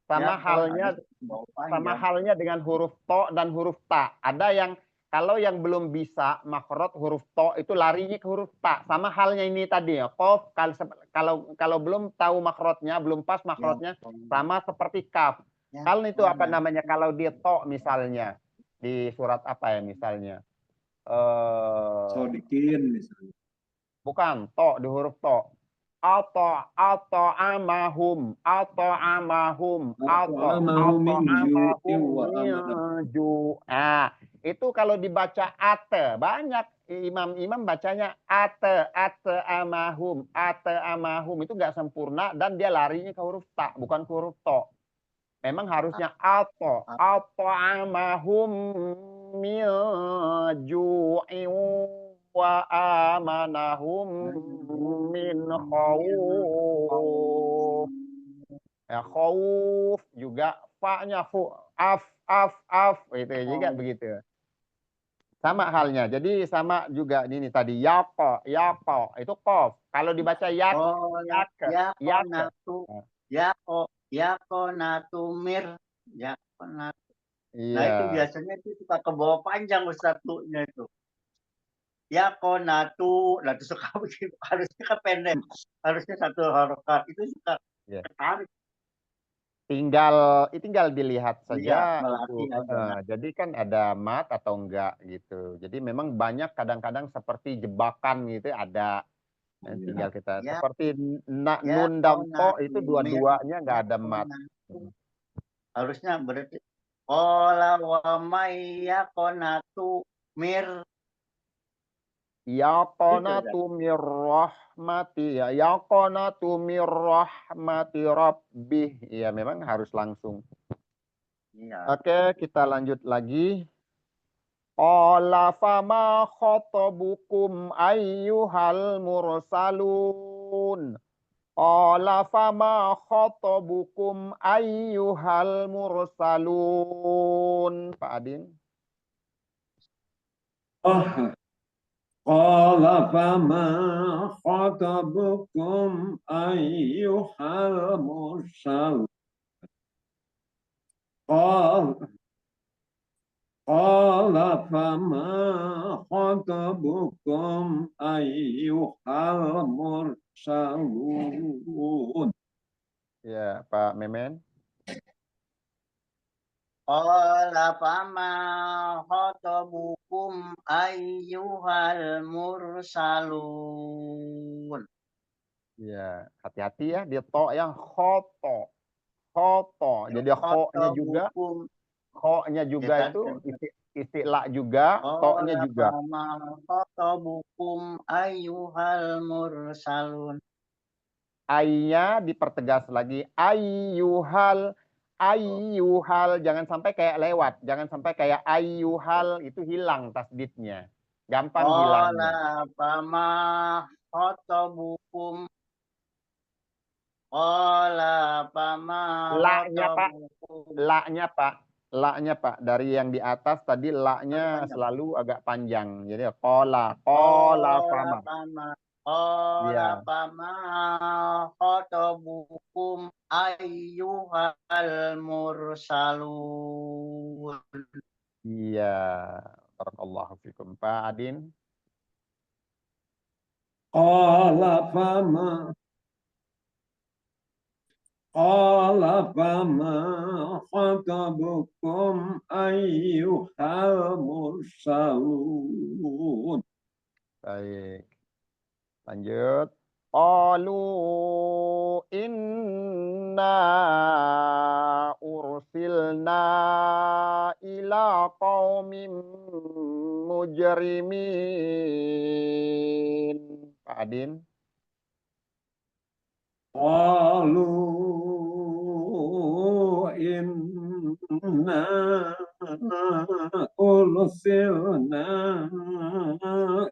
sama Yaqo ada halnya bau sama panjang. halnya dengan huruf to dan huruf ta. Ada yang kalau yang belum bisa makhraj huruf to itu larinya ke huruf ta. Sama halnya ini tadi ya. Qaf kalau belum tahu makhrajnya, belum pas Yang makhrajnya sama seperti kaf. yang Kalau itu apa namanya? Kalau di to misalnya di surat apa ya misalnya? Sodikin misalnya. Bukan to di huruf to. Atau amahum At'amahu min ju'in wa min amanah. itu kalau dibaca banyak imam-imam bacanya amahum itu nggak sempurna dan dia larinya ke huruf ta bukan ke huruf to. Memang harusnya atau amahum min ju'in wa amanahum min khawf. Ya, khauf juga fa-nya af itu juga Oh. begitu. Sama halnya. Jadi sama juga ini tadi yako itu kof. Kalau dibaca Oh, yake. yakonatu, yakonatumir, yakonatu. Nah itu Iya. biasanya itu suka ke bawah panjang satunya itu. Yakonatu, nah itu suka begitu. Harusnya kan pendek, harusnya satu harokat itu suka Iya. ketarik. Tinggal dilihat Iya, saja melatih itu. aja. Jadi kan ada mat atau enggak gitu. Jadi memang banyak kadang-kadang seperti jebakan gitu ada. Tinggal kita Ya, seperti nun dan to itu yakonatumir, dua-duanya enggak ada mat. yakonatu. Harusnya berarti qala wa may yakonatu mir Yaqanatu mir rahmati ya. Yaqanatu mir rahmati rabbih. Ya memang harus langsung. Iya. Oke, kita lanjut lagi. Qala fama khotobukum ayyuhal mursalun. Qala fama khotobukum ayyuhal mursalun. Pak Adin. Oh, qala fama khatabukum ayyuhal mursal. Qala fama khatabukum ayyuhal mursalun. Ya, Pak Memen. Qala fama khotobukum ayyuhal mursalun. Ya, hati-hati ya dia to yang khoto. Jadi Khotobukum kho-nya ya juga kan? itu istilah juga, to-nya Qala juga. fama khotobukum ayyuhal mursalun. Ai-nya dipertegas lagi. Ayyuhal, jangan sampai kayak lewat, jangan sampai kayak ayyuhal itu hilang tasdidnya. Gampang hilangnya. Qala fama khotobukum. Qala fama La-nya Pak, khotobukum. la-nya Pak, dari yang di atas tadi la-nya Panjang. selalu agak panjang. Jadi qala Qala fama. Iya. fama khotobukum ayyuhal mursalun. Iya. Barakallahu fikum. Pak Adin. Qala fama khatabukum ayyuhal mursalun. Baik. Lanjut. Qalu inna ursilna ila qaumin mujrimin. Pak Adin. Qalu inna ursilna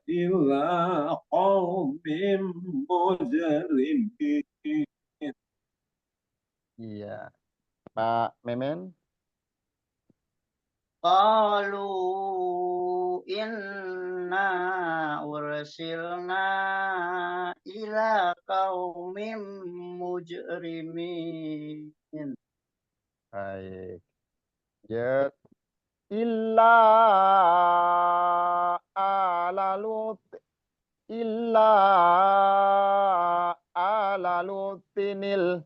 ila qaumin mujrimin. Iya. Pak Memen. Qalu inna ursilna ila qaumin mujrimin. Baik. Ya. Illa ala lut illa ala lutinil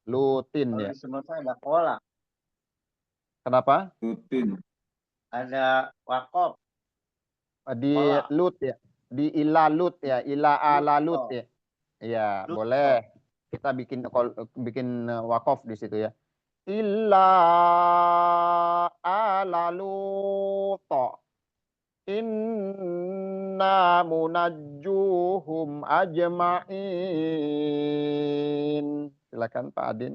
lutin Kalau ya. di Sumatera ada kola, Kenapa? Rutin. ada wakop, Di kola, lut ya. Di ila lut ya, ila ala lut luto, ya. Iya, luto. boleh. Kita bikin wakof di situ ya. Illa ala luto. Inna munajjuhum ajma'in. Silakan Pak Adin.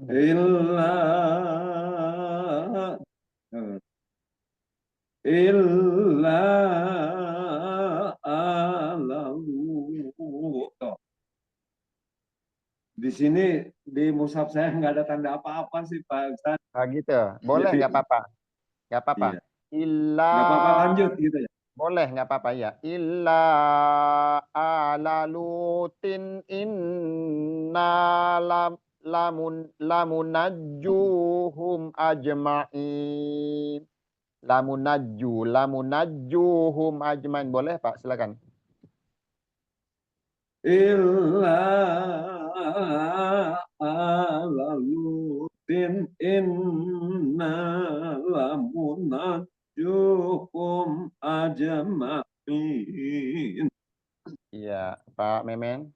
Illa illa ala Lut. Di sini di mushaf saya nggak ada tanda apa-apa sih Pak Ustadz. Ah, gitu. Boleh, Jadi nggak apa-apa. Nggak apa-apa. iya, Illa, nggak apa-apa lanjut gitu ya. boleh, nggak apa-apa ya. Illa ala lutin inna lamunajjuhum ajma'in. Lamunajjuhum ajma'in. Boleh Pak, silakan. Illa ala lutin inna lamunajjuhum ajma'in. Iya, Pak Memen.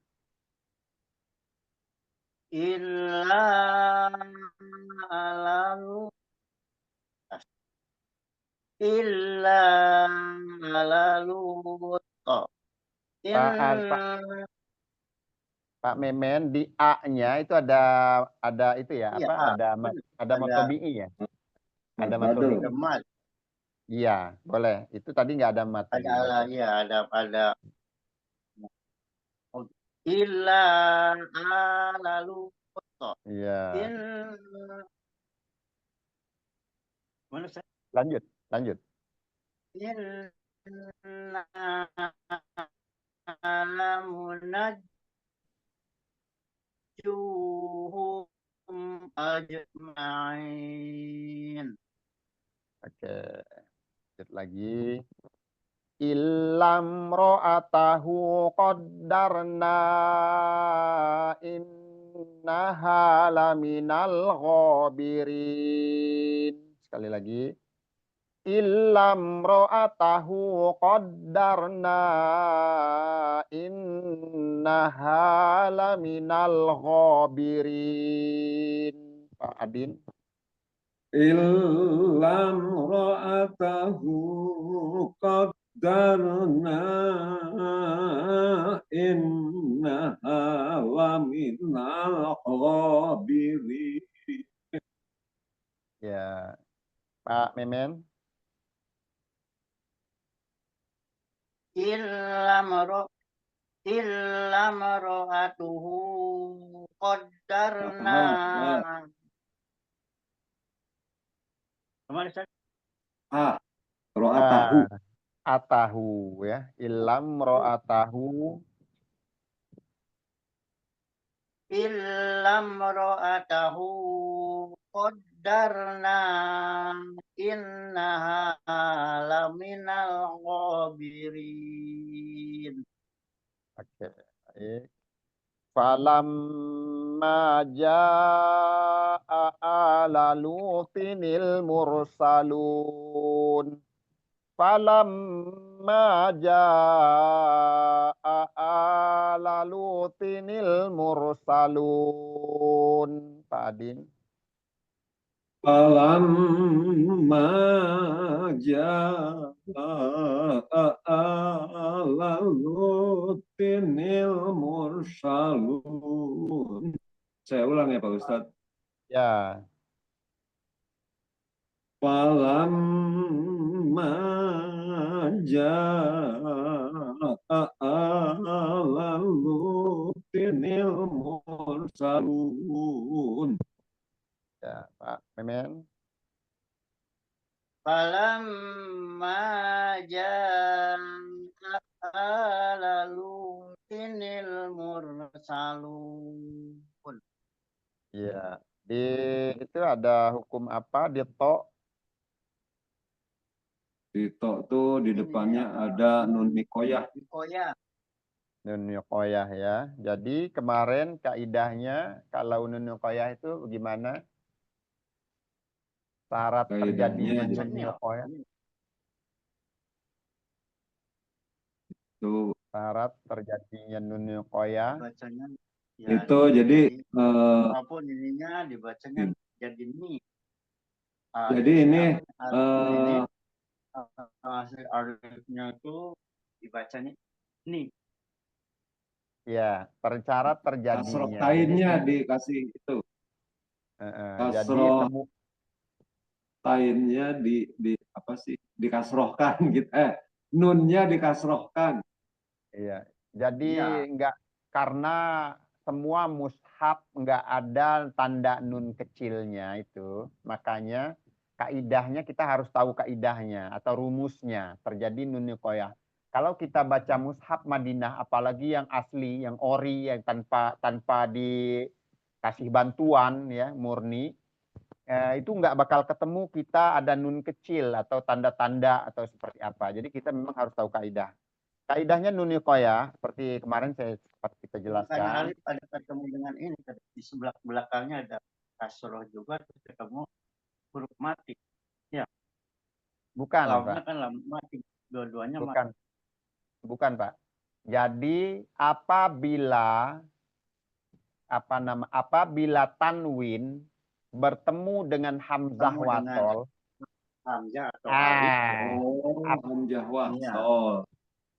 Illa lalu illa lalu Pak, Pak Memen, di A-nya itu ada itu ya, iya apa? Ada benar. ada matobi'i ya? Ada matobi'i. Badal. Kemal Iya, boleh. Itu tadi nggak ada ada matobi'i. ya ada illa lalu Iya. in mana saya Lanjut, lanjut. inna lamunajjuhum ajma'in. Oke, lanjut lagi. Illam ro'atahu qaddarna innaha laminal ghabirin. Sekali lagi. Illam ro'atahu qaddarna innaha laminal ghabirin. Pak Adin. Illam ra'atahu qaddarna innaha laminal ghabirin. Ya, Pak Memen. Illa mar'atuhu qaddarna. Kemana saya? Ra'atahu. Atahu ya. Illam ro'atahu. Illa mar'atahu qaddarna innaha laminal ghabirin. Oke, baik. Falamma jaa'a ala lutinil mursalun. Falamma jaa'a ala lutinil mursalun. Pak Adin. Falamma jaa'a ala lutinil mursalun. Saya ulang ya Pak Ustadz. Ya. Falamma jaa'a ala lutinil mursalun. Ya, Pak Memen. Falamma jaa'a lalu tinil mursalun. Ya, itu ada hukum apa di to? Di to tuh di depannya ada nun mikoyah. Mikoyah. Nun yuqoyah ya. Jadi kemarin kaidahnya kalau nun yuqoyah itu gimana? Syarat terjadinya Kaidahnya nun yuqoyah. itu Syarat terjadinya nun yuqoyah. Bacanya ya, itu jadi apapun ininya dibacanya jadi ni. jadi ini hasil alifnya itu dibacanya ni. Ya, syarat kasroh terjadinya. tainnya dikasih itu. Jadi Kasroh tainnya di apa sih? Dikasrohkan gitu. Nunnya dikasrohkan. iya. Jadi Ya. enggak karena semua mushaf nggak ada tanda nun kecilnya itu, makanya kaidahnya kita harus tahu kaidahnya atau rumusnya terjadi nun nikoyah. Kalau kita baca mushaf Madinah, apalagi yang asli, yang ori, yang tanpa dikasih bantuan ya murni, itu nggak bakal ketemu kita ada nun kecil atau tanda-tanda atau seperti apa. Jadi kita memang harus tahu kaidah. Kaidahnya nun nikoyah seperti kemarin sempat kita Makanya jelaskan. Alif ada ketemu dengan ini di sebelah belakangnya ada kasroh juga, terus ketemu huruf mati. Ya, Bukan, lamnya Pak. kan lam mati, dua-duanya mati. Bukan. Bukan, Pak. Jadi apabila tanwin bertemu dengan hamzah Ketemu dengan wasol, hamzah atau alif. Oh, ap- hamzah Iya. wasol.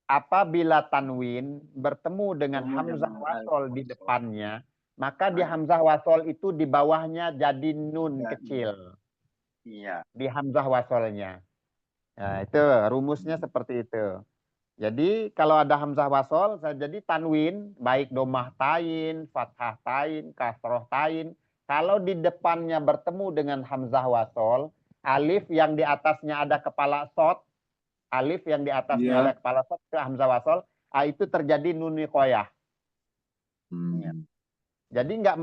apabila tanwin bertemu dengan Ketemu hamzah dengan wasol di alif. depannya, maka di hamzah wasol itu di bawahnya jadi nun Ya, kecil iya. di hamzah wasolnya. Nah, itu rumusnya seperti itu. Jadi kalau ada hamzah wasol, jadi tanwin, baik domah tain, fathah tain, kasroh tain. Kalau di depannya bertemu dengan hamzah wasol, alif yang di atasnya ada kepala sod, alif yang di atasnya ada Iya. kepala sod ke hamzah wasol, itu terjadi nun nikoyah. Hmm. Jadi nggak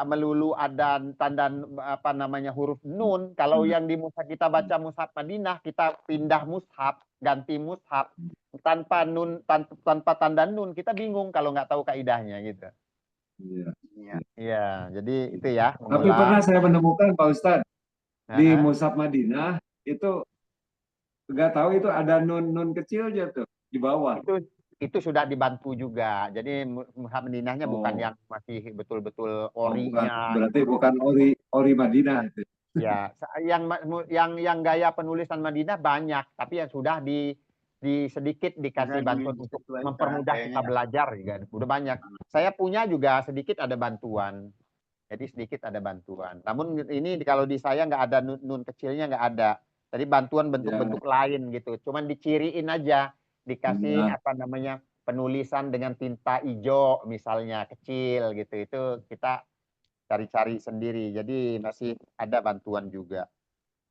melulu ada tanda apa namanya huruf nun. Kalau yang di mushaf kita baca mushaf Madinah, kita pindah mushaf, ganti mushaf tanpa nun tanpa tanda nun, kita bingung kalau nggak tahu kaidahnya gitu. Iya. Iya. Iya, jadi itu ya Tapi pernah mengulang. saya menemukan Pak Ustadz di Heeh. Mushaf Madinah itu nggak tahu itu ada nun kecil aja tuh di bawah. Itu sudah dibantu juga. Jadi mushaf Madinahnya bukan Oh, yang masih betul-betul bukan orinya berarti itu. bukan ori Madinah itu. Ya, yang gaya penulisan Madinah banyak, tapi yang sudah di sedikit dikasih Sudah bantuan untuk disesuaikan mempermudah kita kayaknya. belajar juga. Udah banyak. Saya punya juga sedikit ada bantuan. Jadi sedikit ada bantuan. Namun ini kalau di saya nggak ada nun kecilnya nggak ada. Jadi bantuan Ya, bentuk-bentuk lain gitu. Cuman diciriin aja, dikasih ya, apa namanya penulisan dengan tinta hijau misalnya kecil gitu. Itu kita cari-cari sendiri. Jadi masih ada bantuan juga.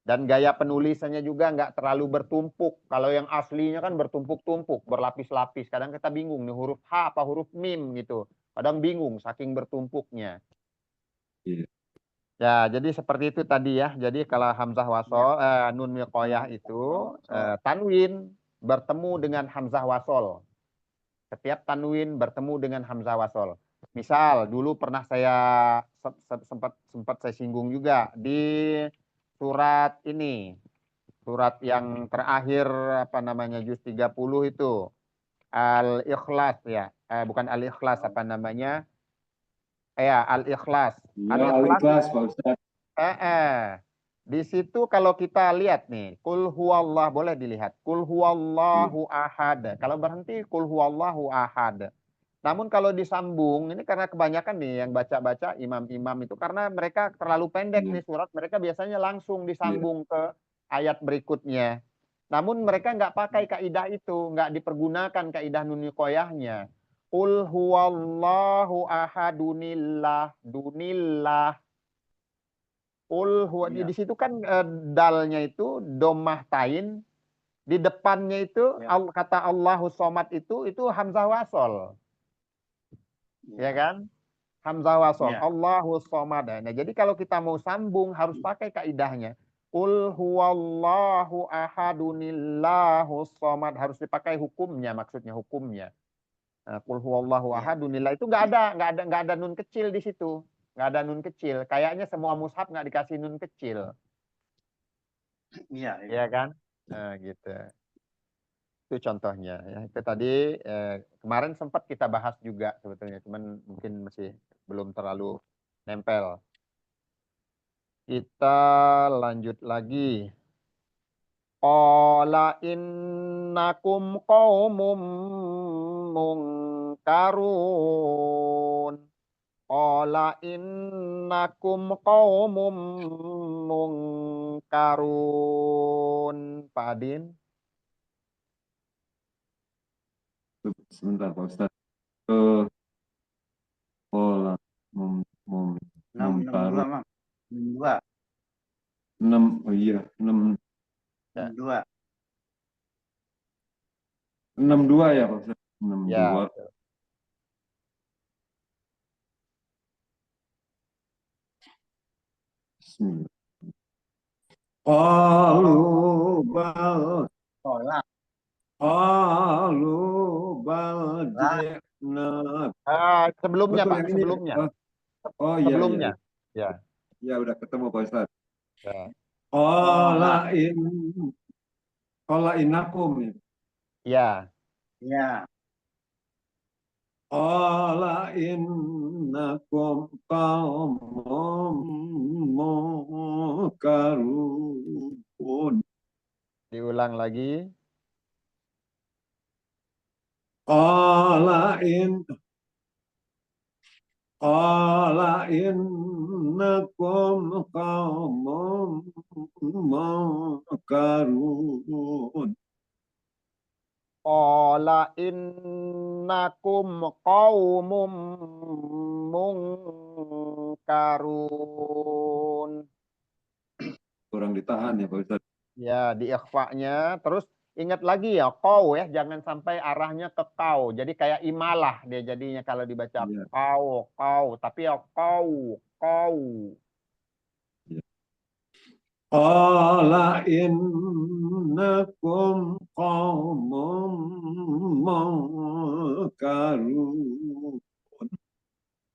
Dan gaya penulisannya juga nggak terlalu bertumpuk. Kalau yang aslinya kan bertumpuk-tumpuk, berlapis-lapis. Kadang kita bingung nih huruf H apa huruf mim gitu. Kadang bingung saking bertumpuknya. iya. Ya, jadi seperti itu tadi ya. Jadi kalau hamzah Iya. wasol, nun miqoyah itu tanwin bertemu dengan hamzah wasol. Setiap tanwin bertemu dengan hamzah wasol. Misal dulu pernah saya sempat saya singgung juga di surat ini, surat yang terakhir apa namanya juz 30 itu Al-Ikhlas ya. Bukan Al-Ikhlas apa namanya? Ya, Al-Ikhlas. Ya, Al-Ikhlas Al-Ikhlas Pak Ustadz. eh. Di situ kalau kita lihat nih, kul huwallah boleh dilihat. Kul Iya, huwallahu ahad. Kalau berhenti kul huwallahu ahad. Namun kalau disambung, ini karena kebanyakan nih yang baca-baca imam-imam itu karena mereka terlalu pendek iya, nih surat, mereka biasanya langsung iya. disambung ke ayat berikutnya. Namun mereka nggak pakai kaidah itu, nggak dipergunakan kaidah nunikoyahnya. Qul huwallahu ahadunillah, dunillah. Qul huwa, Iya. di situ kan dalnya itu domah tain, di depannya itu Iya. kata Allahu somad itu hamzah wasol, ya Iya. kan? Hamzah wasol, Iya. Allahu somad. Nah, jadi kalau kita mau sambung harus pakai kaidahnya. Qul huwallahu ahadunillahu somad, harus dipakai hukumnya, maksudnya hukumnya. Qul huwallahu Iya. ahadunillah itu nggak ada nun kecil di situ. Nggak ada nun kecil. Kayaknya semua mushaf nggak dikasih nun kecil. Iya. Iya. Ya kan? Gitu. Itu contohnya ya. Itu tadi kemarin sempat kita bahas juga sebetulnya, cuman mungkin masih belum terlalu nempel. Kita lanjut lagi. Qala innakum qaumum munkarun. Qala innakum qaumum munkarun. Pak Adin. Sebentar Pak Ustadz. Eh, 6, oh iya, 6, Ya. 2. 62 ya Pak Ustaz. Ya, 62. betul. Bismillah. Qalu bal Tolak. qalu bal Lah. ji'na. Sebelumnya Betul Pak, yang ini. sebelumnya. Oh iya iya. Sebelumnya. Ya, Ya udah ketemu Pak Ustaz. ya. Qala Tolak. in qala innakum. Ya, Ya. Qala innakum qaumun munkarun. diulang lagi. Qala innakum qaumun munkarun. Qala innakum qaumum munkarun. Kurang ditahan ya Pak Ustaz. Ya, di ikhfa-nya. Terus ingat lagi ya, kau ya, jangan sampai arahnya ke kau. Jadi kayak imalah dia jadinya kalau dibaca Iya, kau. Tapi ya kau. iya. Qala innakum qaumun munkarun.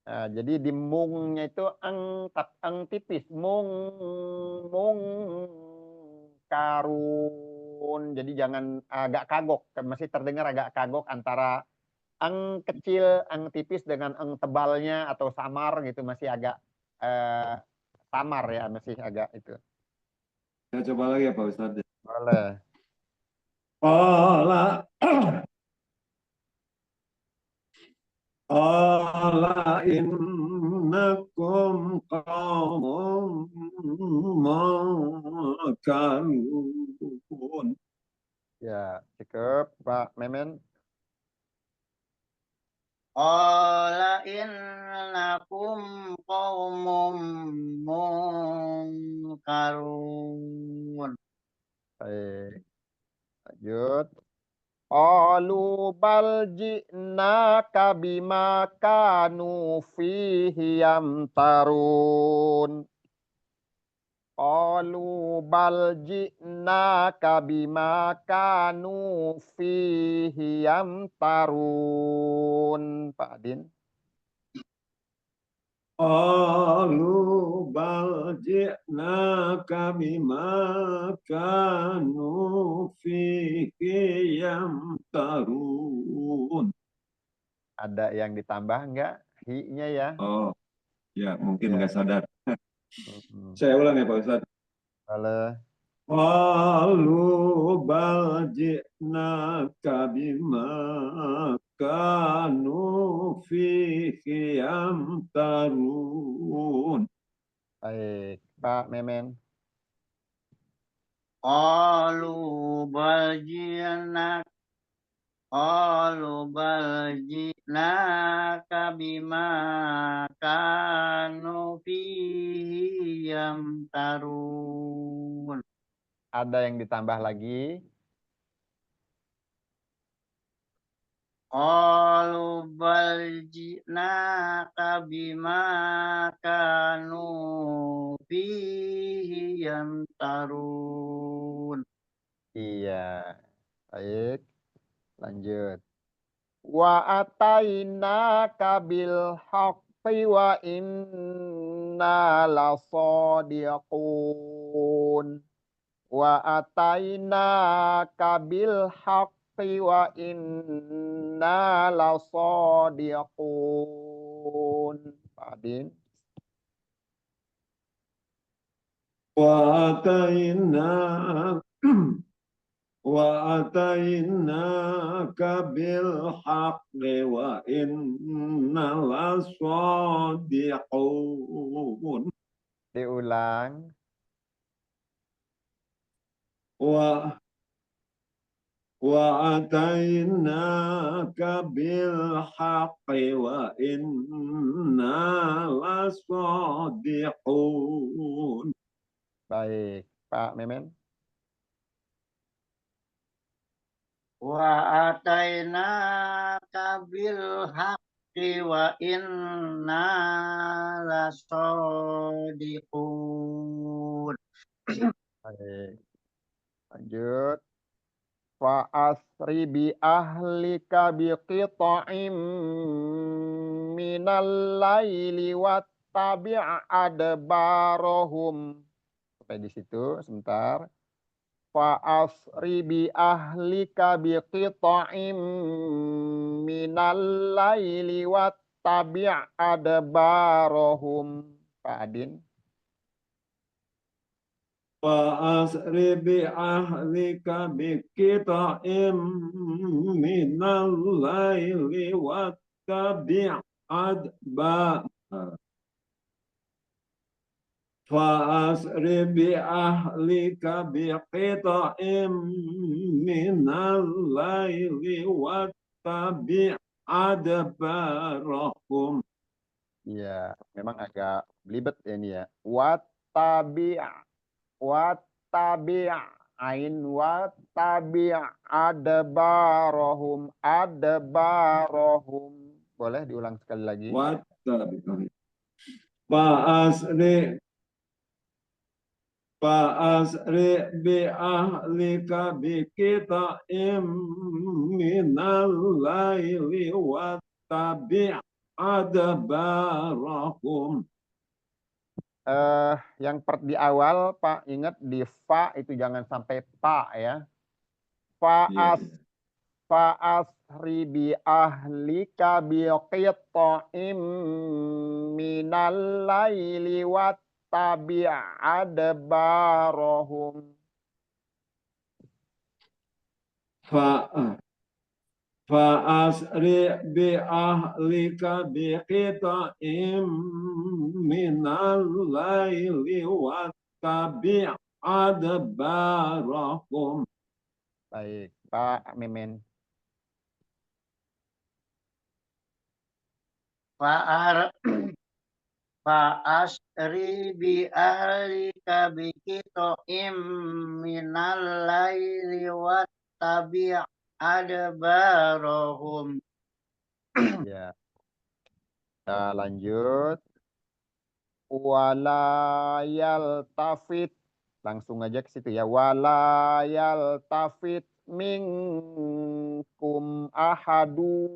Nah, jadi di mungnya itu eng tipis, mung karun. Jadi jangan agak kagok, masih terdengar agak kagok antara eng kecil, eng tipis dengan eng tebalnya atau samar gitu masih agak eh, samar ya, masih agak itu. Saya coba lagi ya Pak Ustaz. Boleh. Qala qala innakum qaumun munkarun. Ya, cukup Pak Memen. Qala innakum qaumum munkarun. Baik, lanjut. Qalu bal ji'naka bima kanu fihi yamtarun. Qalu bal ji'naka bima kanu fihi yamtarun. Pak Adin. Qalu bal ji'naka bima kanu fihi yamtarun. Ada yang ditambah enggak? Hi-nya ya. Oh, ya mungkin Ya. nggak sadar. Mm-mm. Saya ulang ya Pak Ustaz. Boleh. Qalu bal ji'naka bima kanu fihi yamtarun. Baik, Pak Memen. Qalu bal ji'naka Qalu bal ji'naka bima kanu fihi yamtarun. Ada yang ditambah lagi? Qalu bal ji'naka bima kanu fihi yamtarun. Iya. Baik, lanjut. Wa atainaka bil haqqi wa inna lasadiqun. Wa atainaka bil haqqi wa inna lasadiqun. Pak Adin. وأتيناك بالحق وإنا لصادقون. Diulang. وأتيناك بالحق وإنا لصادقون. Baik, Pak Memen. Wa atainaka bil haqqi wa inna lasadiqun. Baik, lanjut. Fa'asri bi ahlika bi qita'im minal laili wattabi' adbarahum. Sampai di situ sebentar. Fa'asri bi ahlika bi qita'im minal laili wattabi' adbarahum. Pak Adin. فأسر بأهلك بقطع من الليل واتبع أدبار فأسر بأهلك بقطع من الليل واتبع أدبارهم. Ya, memang agak belibet ya ini ya. Wattabi' wattabi' ain wattabi' adbarahum adbarahum. Boleh diulang sekali lagi? واتبع فأسر بأهلك بقطع من الليل واتبع أدبارهم. Yang di awal Pak ingat di fa itu jangan sampai pa ya. Fa'as fa'asri bi ahlika bi qita'im minal laili wattabi' adbarahum. فأسر بأهلك بقطع من الليل واتبع أدبارهم. Baik, Pak Memen. Fa'asri bi ahlika bi qita'im minal laili wattabi' adbarahum. Ya, kita lanjut. Walayal tafit. Langsung aja ke situ ya. Walayal tafit minkum ahadu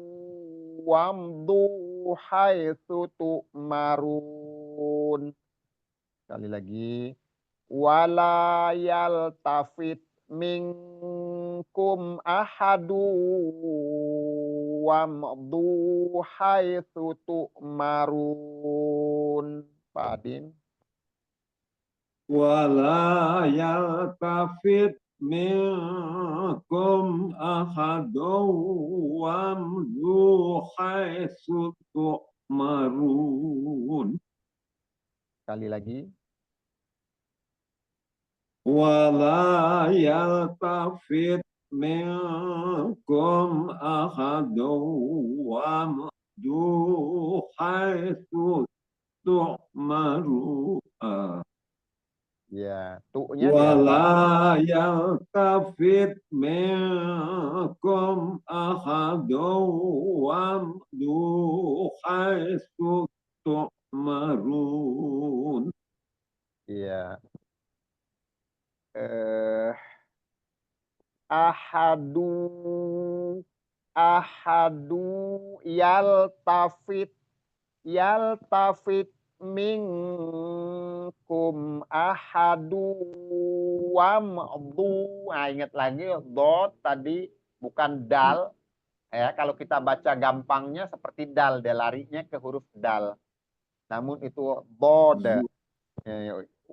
wamdu haitsu tu'marun. Sekali lagi. Walayal tafit minkum ahadu wamdu haitsu tu'marun. Pak Adin. ولا يلتفت منكم أحد وامضوا حيث تؤمرون. Sekali lagi. ولا يلتفت منكم أحد وامضوا حيث تؤمرون. Ya, tu'nya di atas. ولا يلتفت منكم أحد وامضوا حيث تؤمرون. Ya. Ahadu yaltafit minkum ahadu wamdu. Nah, ingat lagi dot tadi bukan dal ya. Kalau kita baca gampangnya seperti dal, dia larinya ke huruf dal. Namun itu dod.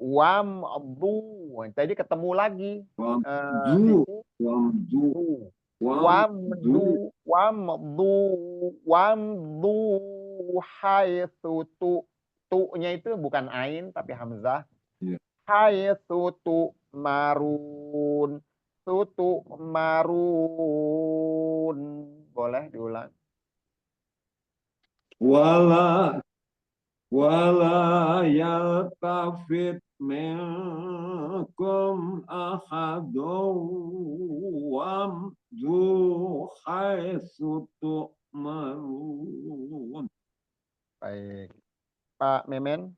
Wamdu. Tadi ketemu lagi. Wamdu haitsu tu-nya itu bukan ain tapi hamzah. Haitsu tu'marun. Tu'marun. Boleh diulang? Wala ولا يلتفت منكم أحد وامضوا حيث تؤمرون. Baik. Pak Memen.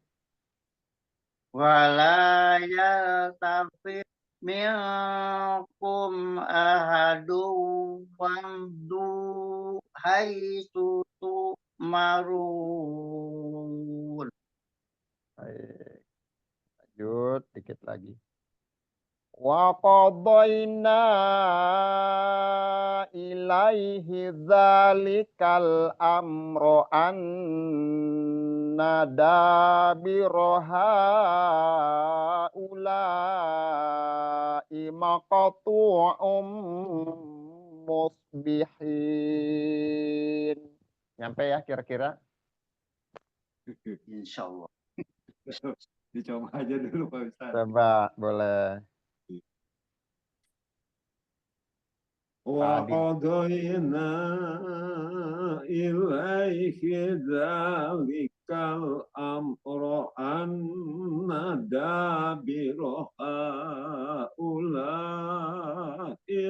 Wala yaltafit minkum ahadun wamdu haitsu tu'marun. Baik. Lanjut dikit lagi. Wa qadayna ilaihi dzalikal amra anna dabiroha ulai maqtu'um musbihin. Nyampe ya kira-kira? Insyaallah. Dicoba aja dulu Pak Ustaz. Coba boleh. وقضينا إليه ذلك الأمر أن دابر هؤلاء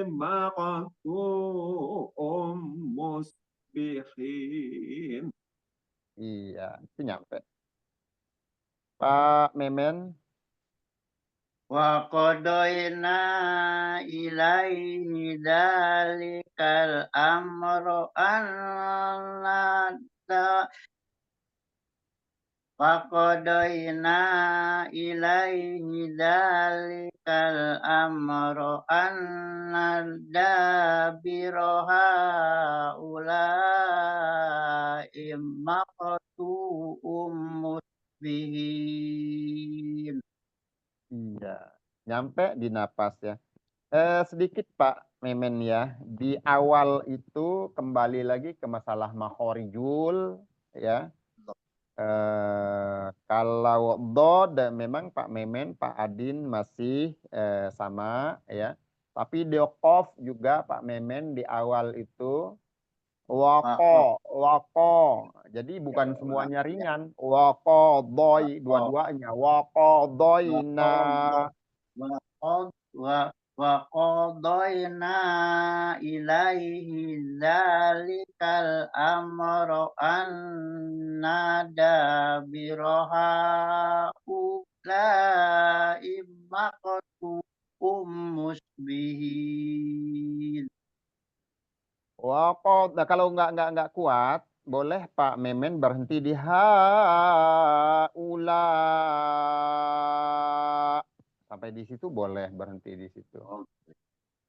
مقطوع مصبحين. Iya, itu nyampe. Pak Memen. Wa qadayna ilaihi dzalikal amru anna wa qadayna ilaihi dzalikal amru anna dabiraha ulai maqtu'um musbihin. Iya, nyampe di napas ya. Sedikit Pak Memen ya, di awal itu kembali lagi ke masalah makhorijul ya. Kalau dod memang Pak Memen, Pak Adin masih sama ya. Tapi di qaf juga Pak Memen di awal itu wako. Jadi bukan semuanya ringan. Wako doi dua-duanya. Wako doina. Wa qadayna ilaihi dzalikal amru anna dabiraha ulai maqtu'um musbihin. Wako. Nah, kalau nggak kuat, boleh Pak Memen berhenti di haula. Sampai di situ boleh berhenti di situ.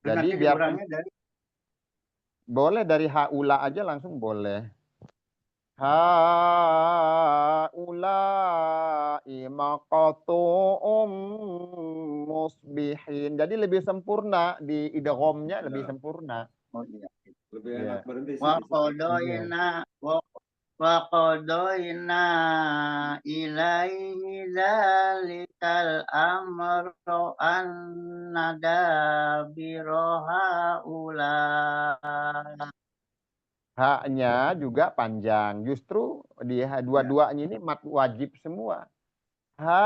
Jadi Nanti biar diurangnya dari boleh dari haula aja langsung boleh. Haulai maqtu'um musbihin. Jadi lebih sempurna di idghamnya lebih sempurna. oh iya. Lebih Iya. enak berhenti Wa sih. qadayna ilaihi dzalikal amru anna dabiraha ulai. Haknya juga panjang. Justru di dua-duanya ini mat wajib semua. Haula.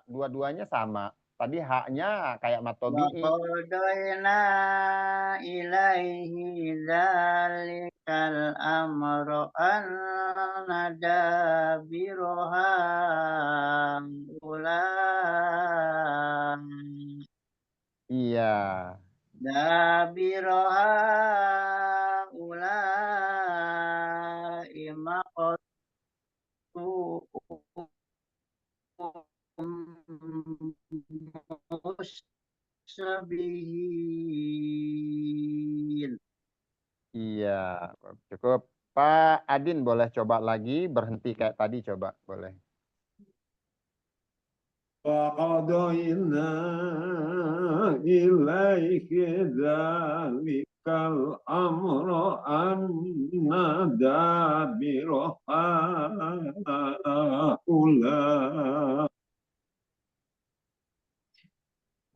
Dua-duanya sama. Tadi haknya kayak mat Wa tabi'i. qadayna ilaihi dzalikal amru anna dabiraha ulai. Iya. Dabiraha ulai maqtu'um musbihin. Iya. Cukup. Pak Adin boleh coba lagi berhenti kayak tadi coba. Boleh. وقضينا إليه ذلك الأمر أن دابر هؤلاء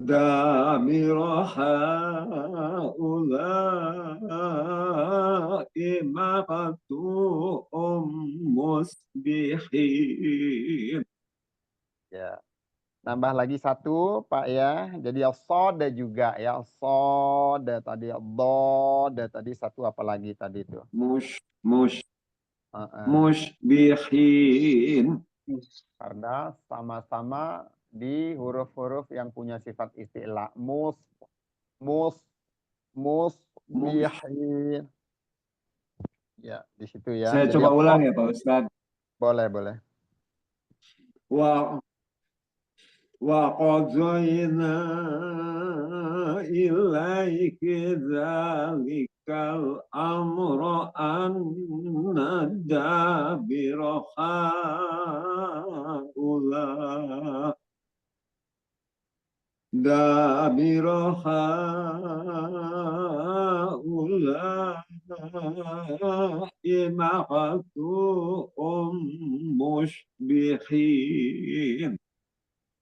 دامر هؤلاء مقتوء مصبحين. Ya. Nambah lagi satu, Pak ya. Jadi soda juga ya. Soda tadi, doda tadi satu apa lagi tadi itu? مش مش Heeh. مشبحين. Karena sama-sama di huruf-huruf yang punya sifat istilah. Mus, مش. bihin. Ya, di situ ya. Saya Jadi coba ulang ya Pak Ustadz. boleh, boleh. Wa وقضينا إليك ذلك الأمر أن دابر هؤلاء دابر هؤلاء مقتوء مشبحين.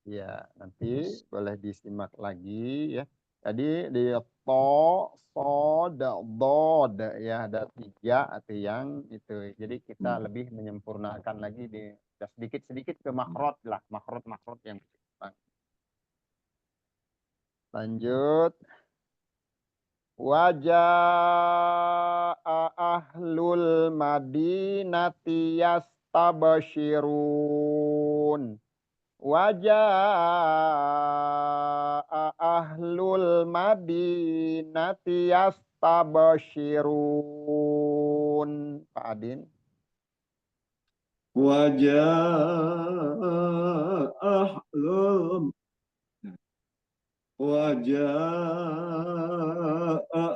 Ya, nanti boleh disimak lagi ya. Jadi di to, soda, dod ya ada 3 atau yang itu. Jadi kita lebih menyempurnakan lagi di sedikit-sedikit ke makrot lah, makrot yang lanjut. Wajah ahlul madinati yastabashirun. Wajah ahlul madinati yastabashirun. Pak Adin. وجاء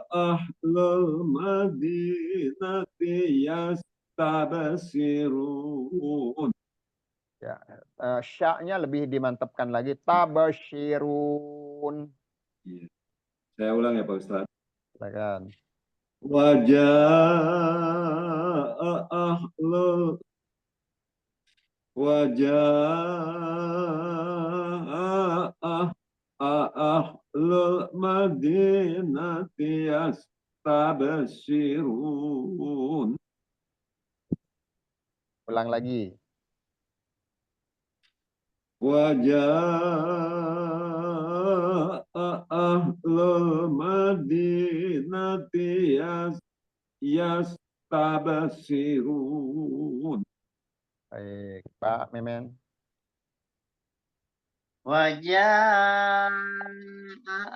أهل المدينة يستبشرون. Ya, sya-nya lebih dimantapkan lagi. Tabasyirun. Saya ulang ya Pak Ustadz. Silakan. وجاء أهل المدينة يستبشرون. Ulang lagi. وجاء أهل المدينة يستبشرون. Baik, Pak Memen. Wajah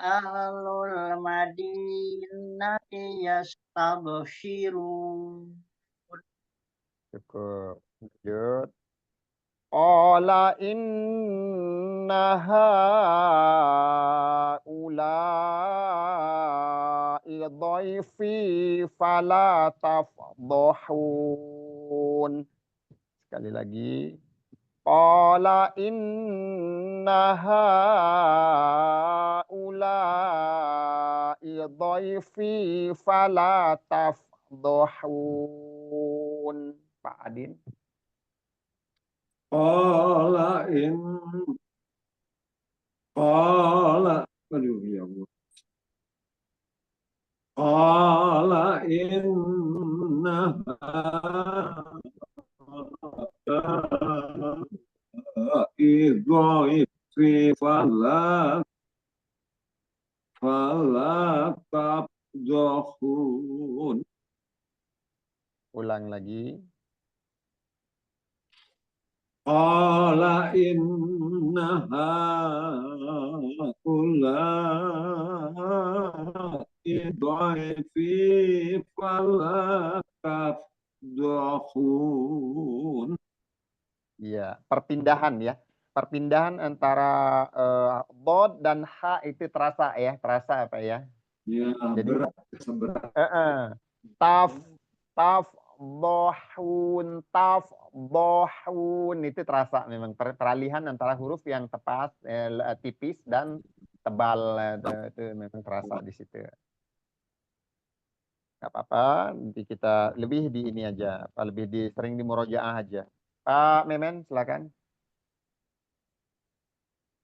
ahlul madinati yastabshirun. Cukup. Lanjut. Qala inna haula'i dhaifi fala tafdhahun. Sekali lagi. Qala inna haula'i dhaifi fala tafdhahun. Pak Adin. قال aduh ya Allah. قال إنها فلا تفضحون. Ulang lagi. قال إن هؤلاء ضيفي فلا تفضحون. Iya, perpindahan ya. Perpindahan antara bod dan ha itu terasa ya, terasa apa ya? Ya, Jadi berat, seberat. taf bohun itu terasa memang peralihan antara huruf yang tepat tipis dan tebal itu memang terasa di situ. Gak apa-apa, nanti kita lebih di ini aja, lebih sering di murojaah aja. Pak Memen, silakan.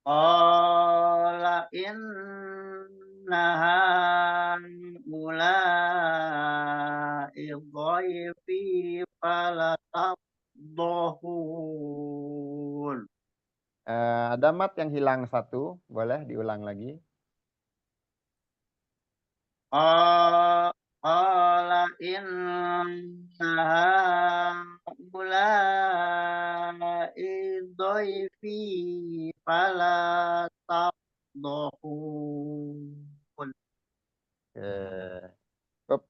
Qala innaha ulai dhaifi fala tafdhun. Ada mat yang hilang satu, boleh diulang lagi. Qala innaha ulai dhaifi fala tafdhun. Eh, up.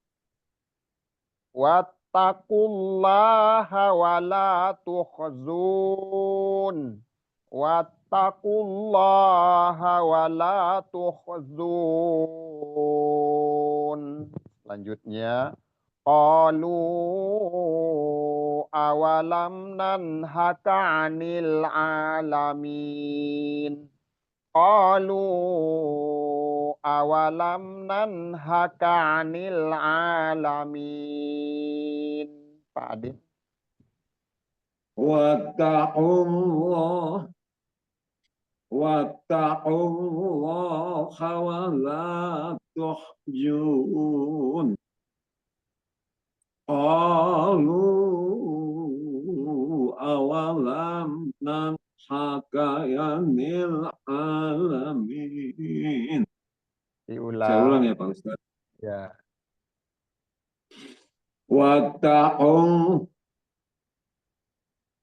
Wattaqullaha wa la tukhzun. Wattaqullaha wa la tukhzun. Selanjutnya, qalu awalam nanhaka 'anil alamin. Qalu awalam nanhaka 'anil alamin. Pak Adit. Wattaqullah wattaqullaha wa la tuhjun. Qalu awalam nanhaka 'anil alamin. Saya ulang Diulang. ya Pak Ustaz. Ya.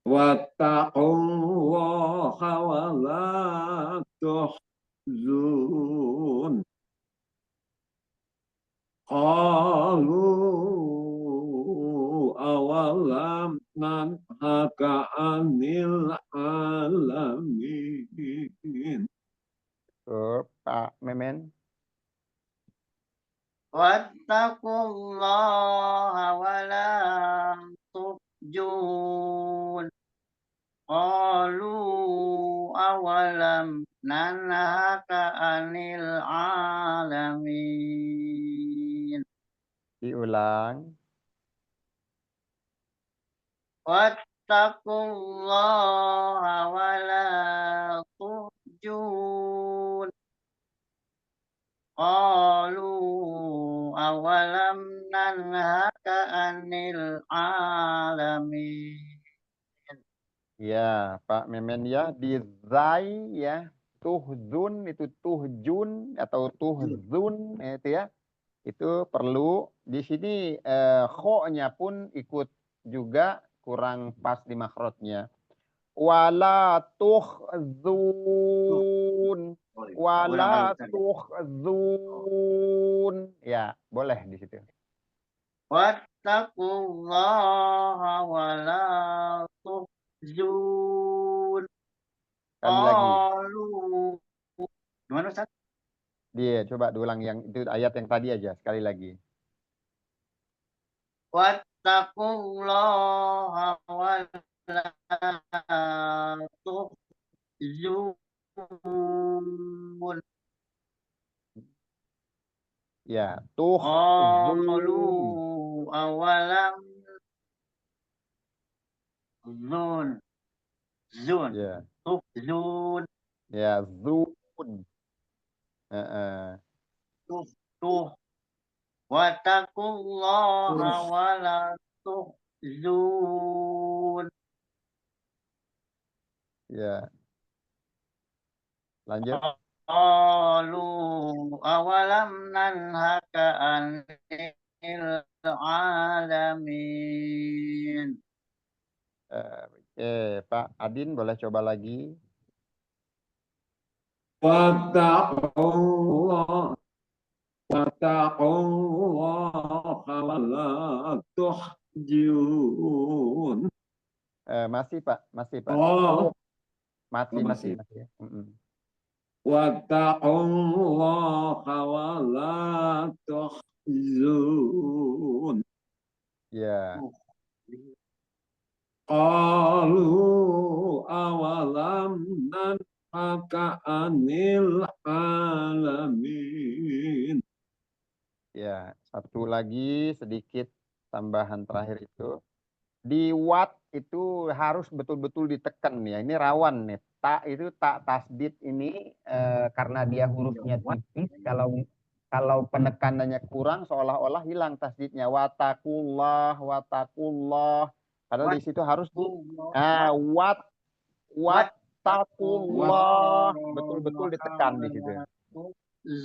Wattaqullaha wa la tuhzun. Qalu awalam nanhaka 'anil alamin. Pak Memen. Wattaqullaha wa la tuhjun. Qalu awalam nanhaka 'anil alamin. Diulang. Wattaqullaha wa la tuhjun. Qalu awalam nanhaka 'anil alamin. Ya, Pak Memen ya, di zai ya, tuhzun itu tuhjun atau tuhzun itu ya. Itu perlu di sini kho-nya pun ikut juga kurang pas di makhrajnya. Wala tuhzun. Wala tuhzun. Ya, boleh di situ. Wattaqullaha wa la tuhzun. Sekali lagi. Qalu. Gimana Ustaz? Dia coba diulang yang itu ayat yang tadi aja sekali lagi. Wattaqullaha wa la tuhzun. Ya, Qalu tuhzun. awalam zun. Ya, Tuhzun. ya, zun. Heeh. Tuh. Wattaqullaha wa la tuhzun. Ya. Lanjut. Qalu awalam nanhaka 'anil alamin. Oke, Pak Adin boleh coba lagi. Wattaqullaha wa la tuhjun. Masih Pak, masih Pak. Oh, Masih. Ya. wattaqullaha wa la tuhzun. Ya. Qalu awalam nanhaka 'anil alamin. Ya, satu lagi sedikit tambahan terakhir itu. Di wat itu harus betul-betul ditekan ya. Ini rawan nih. ta itu tak tasdid ini karena dia hurufnya tipis, kalau penekanannya kurang seolah-olah hilang tasdidnya. Watakullah, watakullah. Padahal di situ harus wattakullah. Betul-betul ditekan di situ.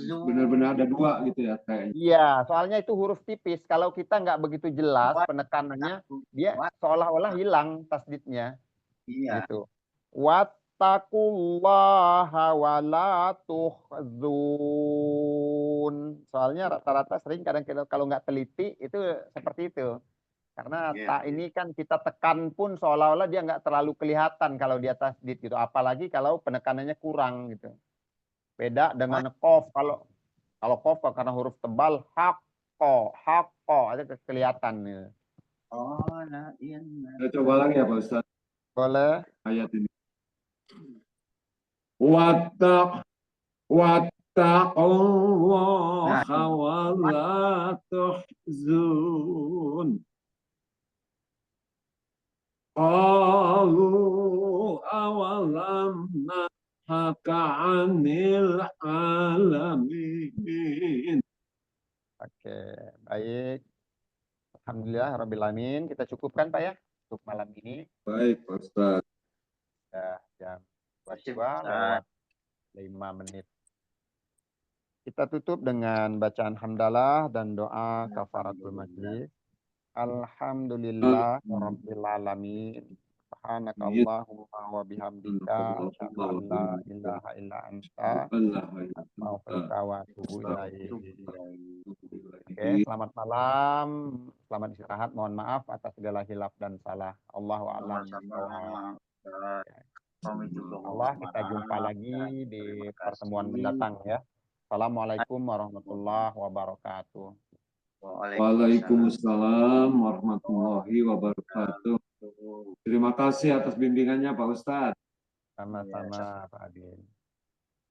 Benar-benar ada dua gitu ya kayaknya. Iya, soalnya itu huruf tipis. Kalau kita nggak begitu jelas penekanannya, dia seolah-olah hilang tasdidnya. Iya. Gitu. Wattaqullaha wa la tuhzun. Soalnya rata-rata sering kadang kalau nggak teliti itu seperti itu. Karena ta ini kan kita tekan pun seolah-olah dia nggak terlalu kelihatan kalau di atas tasdid gitu. Apalagi kalau penekanannya kurang gitu. Beda dengan qaf. Kalau qaf karena huruf tebal hakko aja kelihatan gitu. Oh, nah, iya. Kita coba lagi ya Pak Ustaz Boleh? ayat ini. Wattaqullaha wa la tuhzun. Qalu awalam nahaka 'anil alamin. Oke, baik. Alhamdulillah Rabbil Alamin. Kita cukupkan Pak ya untuk malam ini. Baik Pak Ustaz. Sudah jam 22 lewat 5 menit. Kita tutup dengan bacaan hamdalah dan doa kafaratul majlis. Alhamdulillah Rabbil Alamin. Subhanakallahumma wa bihamdika asyhadu an la ilaha illa anta astaghfiruka wa atubu ilaik. Oke, selamat malam, selamat istirahat. Mohon maaf atas segala hilaf dan salah. Allahu a'lam. Allah, kita jumpa lagi di pertemuan mendatang ya. Assalamualaikum warahmatullahi wabarakatuh. Waalaikumsalam warahmatullahi wabarakatuh. Terima kasih atas bimbingannya Pak Ustadz. Sama-sama Pak Adin.